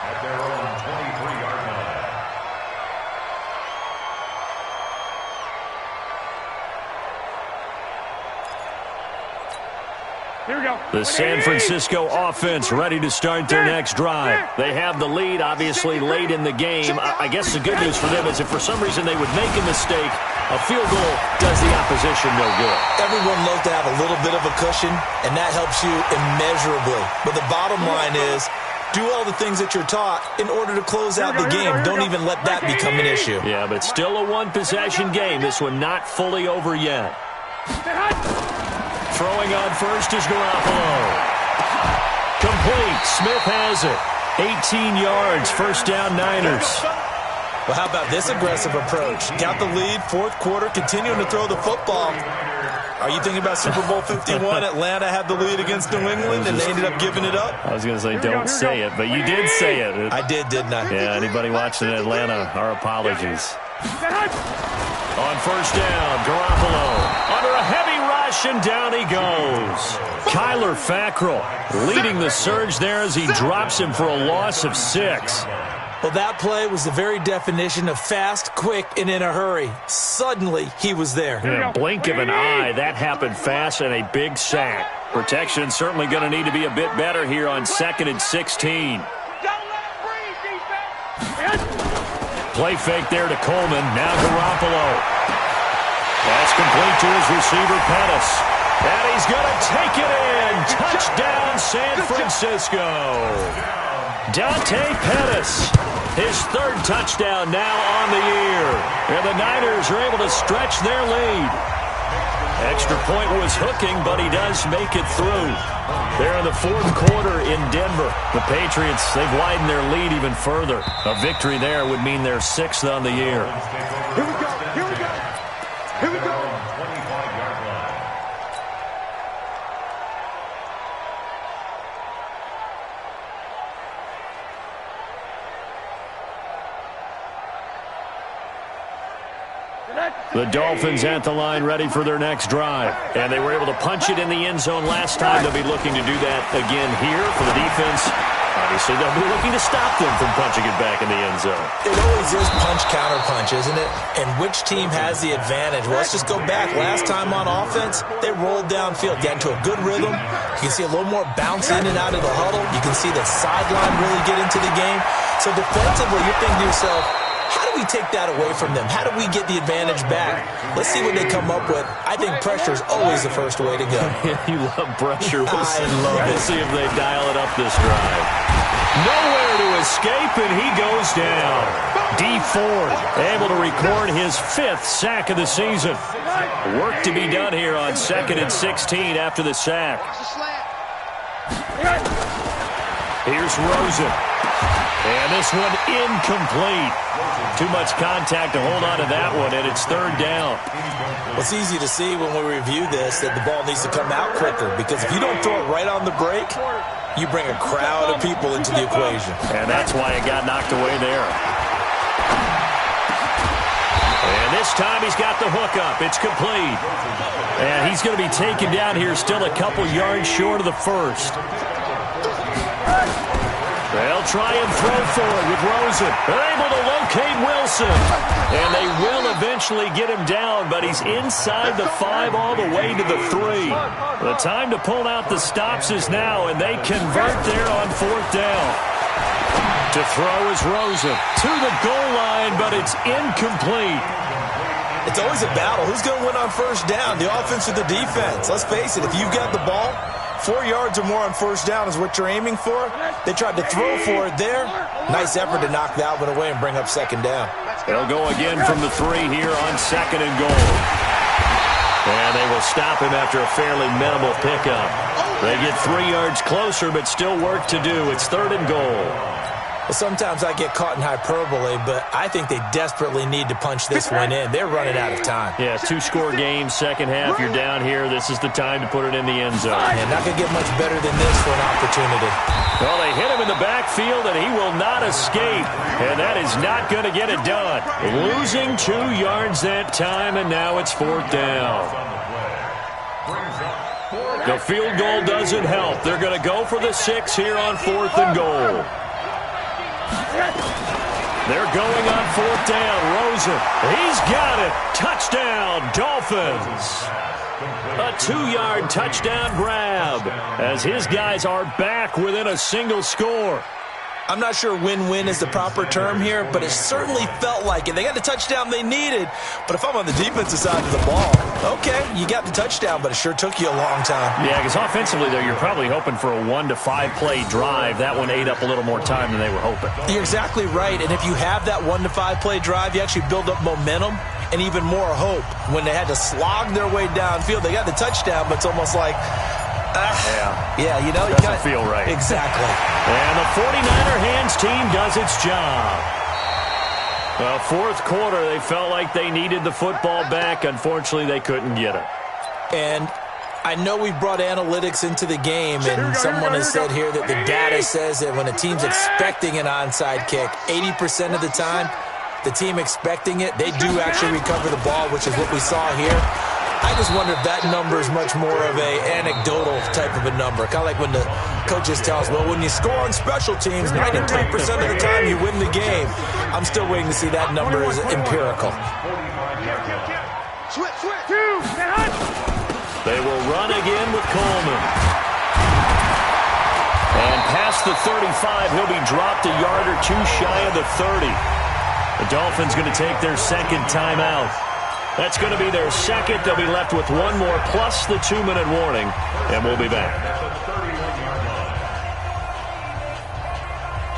At their own 23-yard line. Here we go. The San Francisco offense ready to start their next drive. They have the lead, obviously, late in the game. I guess the good news for them is if for some reason they would make a mistake, a field goal does the opposition no good. Everyone loves to have a little bit of a cushion, and that helps you immeasurably. But the bottom line is, do all the things that you're taught in order to close out the game. Don't even let that become an issue. Yeah, but still a one-possession game. This one not fully over yet. Throwing on first is Garoppolo. Complete. Smith has it. 18 yards, first down Niners. Well, how about this aggressive approach? Got the lead, fourth quarter, continuing to throw the football. Are you thinking about Super Bowl 51? Atlanta had the lead against New England, and they ended up giving it up? I was going to say don't say it, but you did say it. I did, didn't I? Yeah, anybody watching in Atlanta, our apologies. On first down, Garoppolo under a heavy rush, and down he goes. Kyler Fackrell leading the surge there as he drops him for a loss of 6. Well, that play was the very definition of fast, quick, and in a hurry. Suddenly, he was there. In a blink of an eye, that happened fast, and a big sack. Protection certainly going to need to be a bit better here on 2nd and 16. Play fake there to Coleman. Now Garoppolo. Pass complete to his receiver, Pettis. And he's going to take it in. Touchdown, San Francisco. Dante Pettis, his 3rd touchdown now on the year. And the Niners are able to stretch their lead. Extra point was hooking, but he does make it through. They're in the 4th quarter in Denver. The Patriots, they've widened their lead even further. A victory there would mean they're 6th on the year. Here we go. Here we go. Here we go. The Dolphins at the line ready for their next drive. And they were able to punch it in the end zone last time. They'll be looking to do that again here for the defense. Obviously, they'll be looking to stop them from punching it back in the end zone. It always is punch-counter-punch, isn't it? And which team has the advantage? Well, let's just go back. Last time on offense, they rolled downfield, got into a good rhythm. You can see a little more bounce in and out of the huddle. You can see the sideline really get into the game. So defensively, you're thinking to yourself, how do we take that away from them? How do we get the advantage back? Let's see what they come up with. I think pressure is always the first way to go. You love pressure. I love it. We'll see if they dial it up this drive. Nowhere to escape, and he goes down. D Ford able to record his 5th sack of the season. Work to be done here on 2nd and 16 after the sack. Here's Rosen. And this one incomplete. Too much contact to hold on to that one, and it's 3rd down. Well, it's easy to see when we review this that the ball needs to come out quicker, because if you don't throw it right on the break, you bring a crowd of people into the equation. And that's why it got knocked away there. And this time he's got the hook up. It's complete. And he's going to be taken down here still a couple yards short of the 1st. They'll try and throw for it with Rosen. They're able to locate Wilson. And they will eventually get him down, but he's inside the 5 all the way to the 3. The time to pull out the stops is now, and they convert there on 4th down. To throw is Rosen. To the goal line, but it's incomplete. It's always a battle. Who's going to win on 1st down, the offense or the defense? Let's face it, if you've got the ball, 4 yards or more on 1st down is what you're aiming for. They tried to throw for it there. Nice effort to knock that one away and bring up 2nd down. They'll go again from the 3 here on 2nd and goal. And they will stop him after a fairly minimal pickup. They get 3 yards closer, but still work to do. It's 3rd and goal. Well, sometimes I get caught in hyperbole, but I think they desperately need to punch this one in. They're running out of time. Yeah, 2-score game, second half. You're down here. This is the time to put it in the end zone. And not going to get much better than this for an opportunity. Well, they hit him in the backfield, and he will not escape. And that is not going to get it done. Losing 2 yards that time, and now it's 4th down. The field goal doesn't help. They're going to go for the 6 here on 4th and goal. They're going on 4th down. Rosen, he's got it. Touchdown, Dolphins. A 2-yard touchdown grab as his guys are back within a single score. I'm not sure win-win is the proper term here, but it certainly felt like it. They got the touchdown they needed, but if I'm on the defensive side of the ball, okay, you got the touchdown, but it sure took you a long time. Yeah, because offensively, though, you're probably hoping for a 1 to 5 play drive. That one ate up a little more time than they were hoping. You're exactly right, and if you have that 1 to 5 play drive, you actually build up momentum and even more hope. When they had to slog their way downfield, they got the touchdown, but it's almost like Yeah, you know. Doesn't feel right. Exactly. And the 49er hands team does its job. Well, fourth quarter, they felt like they needed the football back. Unfortunately, they couldn't get it. And I know we brought analytics into the game, and someone has said here that the data says that when a team's expecting an onside kick, 80% of the time, the team expecting it, they do actually recover the ball, which is what we saw here. I just wonder if that number is much more of a anecdotal type of a number. Kind of like when the coaches tell us, well, when you score on special teams, 93% of the time you win the game. I'm still waiting to see that number as empirical. They will run again with Coleman. And past the 35, he'll be dropped a yard or two shy of the 30. The Dolphins going to take their second timeout. That's going to be their second. They'll be left with one more plus the 2-minute warning, and we'll be back.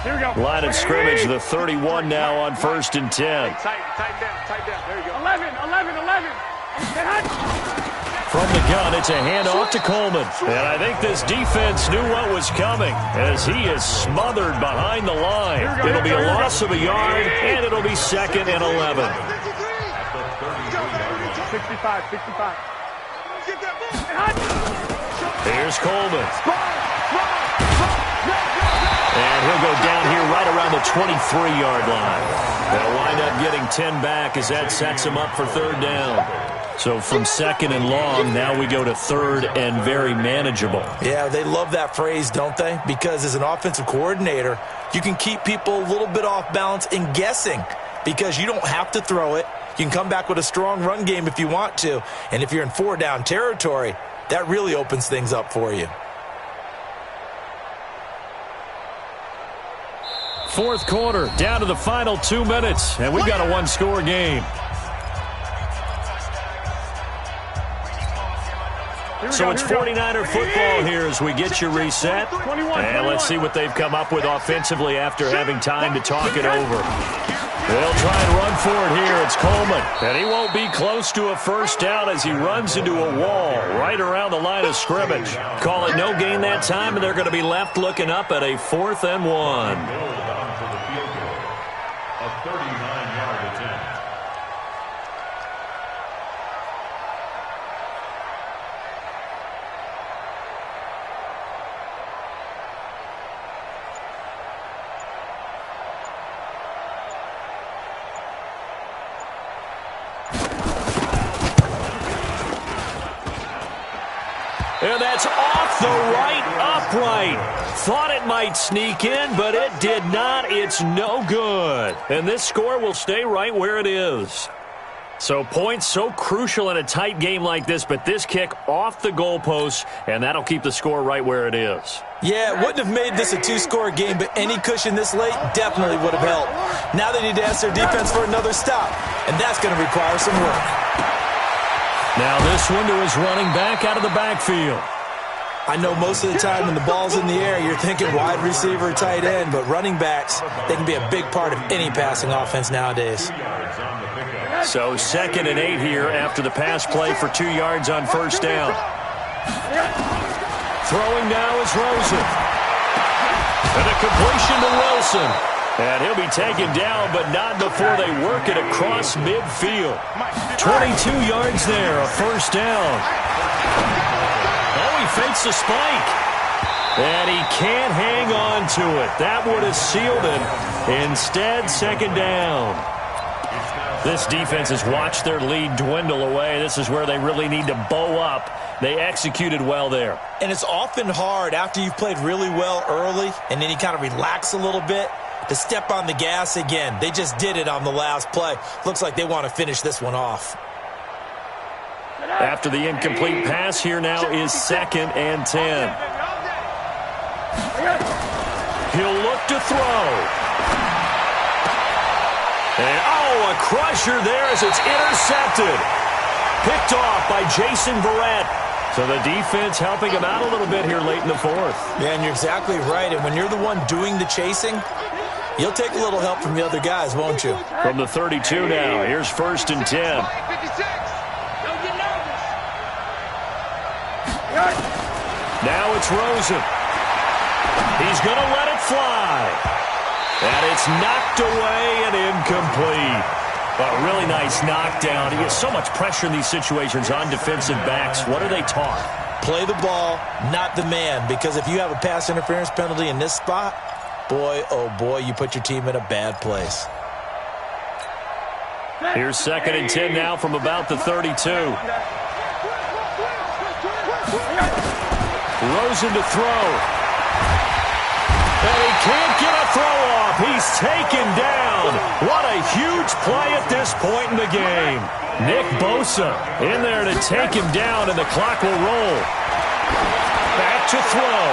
Here we go. Line of scrimmage, the 31 now on 1st and 10. Tight down. There you go. 11. From the gun, it's a handoff to Coleman. And I think this defense knew what was coming as he is smothered behind the line. It'll be a loss of a yard, and it'll be 2nd and 11. 65. Here's Coleman. And he'll go down here right around the 23-yard line. They'll wind up getting 10 back as that sets him up for 3rd down. So from 2nd and long, now we go to 3rd and very manageable. Yeah, they love that phrase, don't they? Because as an offensive coordinator, you can keep people a little bit off balance and guessing because you don't have to throw it. You can come back with a strong run game if you want to. And if you're in 4-down territory, that really opens things up for you. Fourth quarter, down to the final 2 minutes, and we've got a one-score game. So it's 49er football here as we get you reset. And let's see what they've come up with offensively after having time to talk it over. They'll try and run for it here. It's Coleman. And he won't be close to a first down as he runs into a wall right around the line of scrimmage. Call it no gain that time, and they're going to be left looking up at a 4th and 1. A 39-yard attempt. And that's off the right upright. Thought it might sneak in, but it did not. It's no good. And this score will stay right where it is. So points so crucial in a tight game like this, but this kick off the goalpost, and that'll keep the score right where it is. Yeah, it wouldn't have made this a 2-score game, but any cushion this late definitely would have helped. Now they need to ask their defense for another stop, and that's going to require some work. Now this one to his running back out of the backfield. I know most of the time when the ball's in the air, you're thinking wide receiver, tight end, but running backs, they can be a big part of any passing offense nowadays. So 2nd and 8 here after the pass play for 2 yards on first down. Throwing now is Rosen. And a completion to Wilson. And he'll be taken down, but not before they work it across midfield. 22 yards there, a first down. Oh, he fakes the spike. And he can't hang on to it. That would have sealed it. Instead, 2nd down. This defense has watched their lead dwindle away. This is where they really need to bow up. They executed well there. And it's often hard after you've played really well early and then you kind of relax a little bit to step on the gas again. They just did it on the last play. Looks like they want to finish this one off. After the incomplete pass, here now is 2nd and 10. He'll look to throw. And, oh, a crusher there as it's intercepted. Picked off by Jason Verrett. So the defense helping him out a little bit here late in the 4th. Yeah, and you're exactly right. And when you're the one doing the chasing, you'll take a little help from the other guys, won't you? From the 32 now, here's 1st and 10. Now it's Rosen. He's going to let it fly. And it's knocked away and incomplete. A really nice knockdown. He gets so much pressure in these situations on defensive backs. What are they taught? Play the ball, not the man. Because if you have a pass interference penalty in this spot, boy, oh boy, you put your team in a bad place. Here's 2nd and 10 now from about the 32. Rosen to throw. And he can't get a throw off. He's taken down. What a huge play at this point in the game. Nick Bosa in there to take him down, and the clock will roll. Back to throw.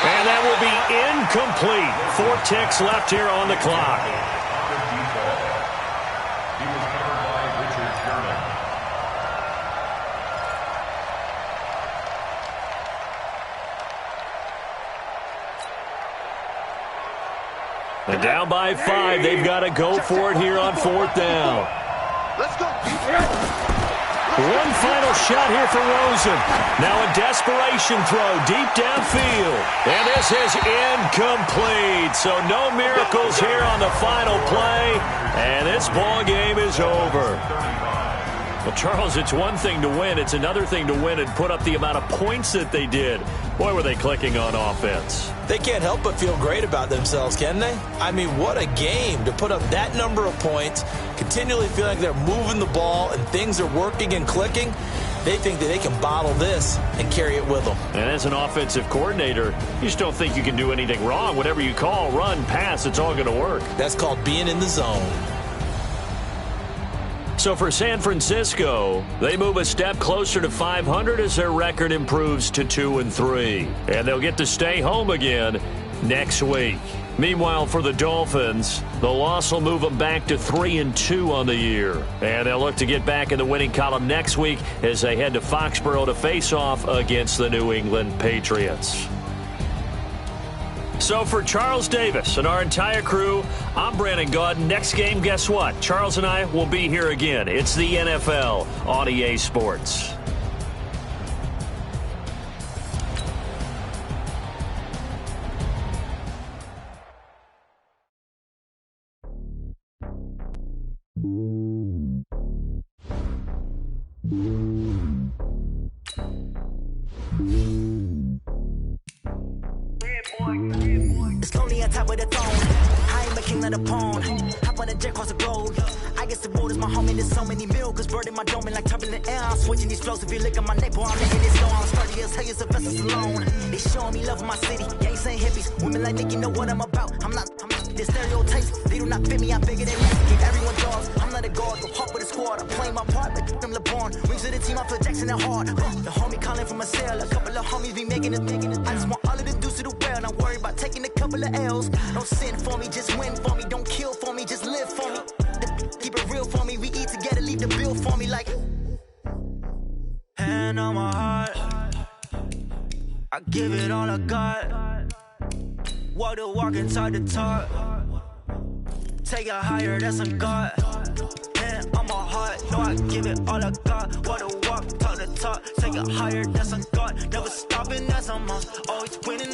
And that will be incomplete. 4 ticks left here on the clock. And down by 5, they've got to go for it here on 4th down. Let's go. One final shot here for Rosen. Now a desperation throw deep downfield. And this is incomplete. So no miracles here on the final play. And this ball game is over. Well, Charles, it's one thing to win. It's another thing to win and put up the amount of points that they did. Boy, were they clicking on offense. They can't help but feel great about themselves, can they? I mean, what a game to put up that number of points, continually feel like they're moving the ball and things are working and clicking. They think that they can bottle this and carry it with them. And as an offensive coordinator, you just don't think you can do anything wrong. Whatever you call, run, pass, it's all going to work. That's called being in the zone. So for San Francisco, they move a step closer to 500 as their record improves to 2-3. And they'll get to stay home again next week. Meanwhile, for the Dolphins, the loss will move them back to 3-2 on the year. And they'll look to get back in the winning column next week as they head to Foxborough to face off against the New England Patriots. So for Charles Davis and our entire crew, I'm Brandon Gaudin. Next game, guess what? Charles and I will be here again. It's the NFL on EA Sports. It's lonely on top of the throne. I ain't the king of the pawn. Hop on the jet across the globe. I guess the world is my home and there's so many miracles burning my dome like turbulent air. I'm switching these flows. If you look at my neck, boy, I'm making it slow. I'm sturdy as hell, as Sylvester Stallone. They showing me love in my city. Gangs ain't hippies. Women like Nick, you know what I'm about. I'm not their stereotypes. They do not fit me. I'm bigger than that. Give everyone dogs. I'm not a guard. Go hop with a squad. I'm playing my part like them LeBron. Rings to the team. I feel Jackson and hard. The homie calling from a cell. A couple of homies be making it. I just want all of the dudes to do well. Not worry about taking a couple of L's. Don't sin for me, just win for me. Don't kill for me, just live for me. Keep it real for me. We eat together, leave the bill for me like. Hand on my heart, I give it all I got. Walk the walk inside the talk. Take it higher, that's a God. Hand on my heart, no, I give it all I got. Walk the walk, talk the talk. Take it higher, that's a God. Never stopping, that's a must. Always winning.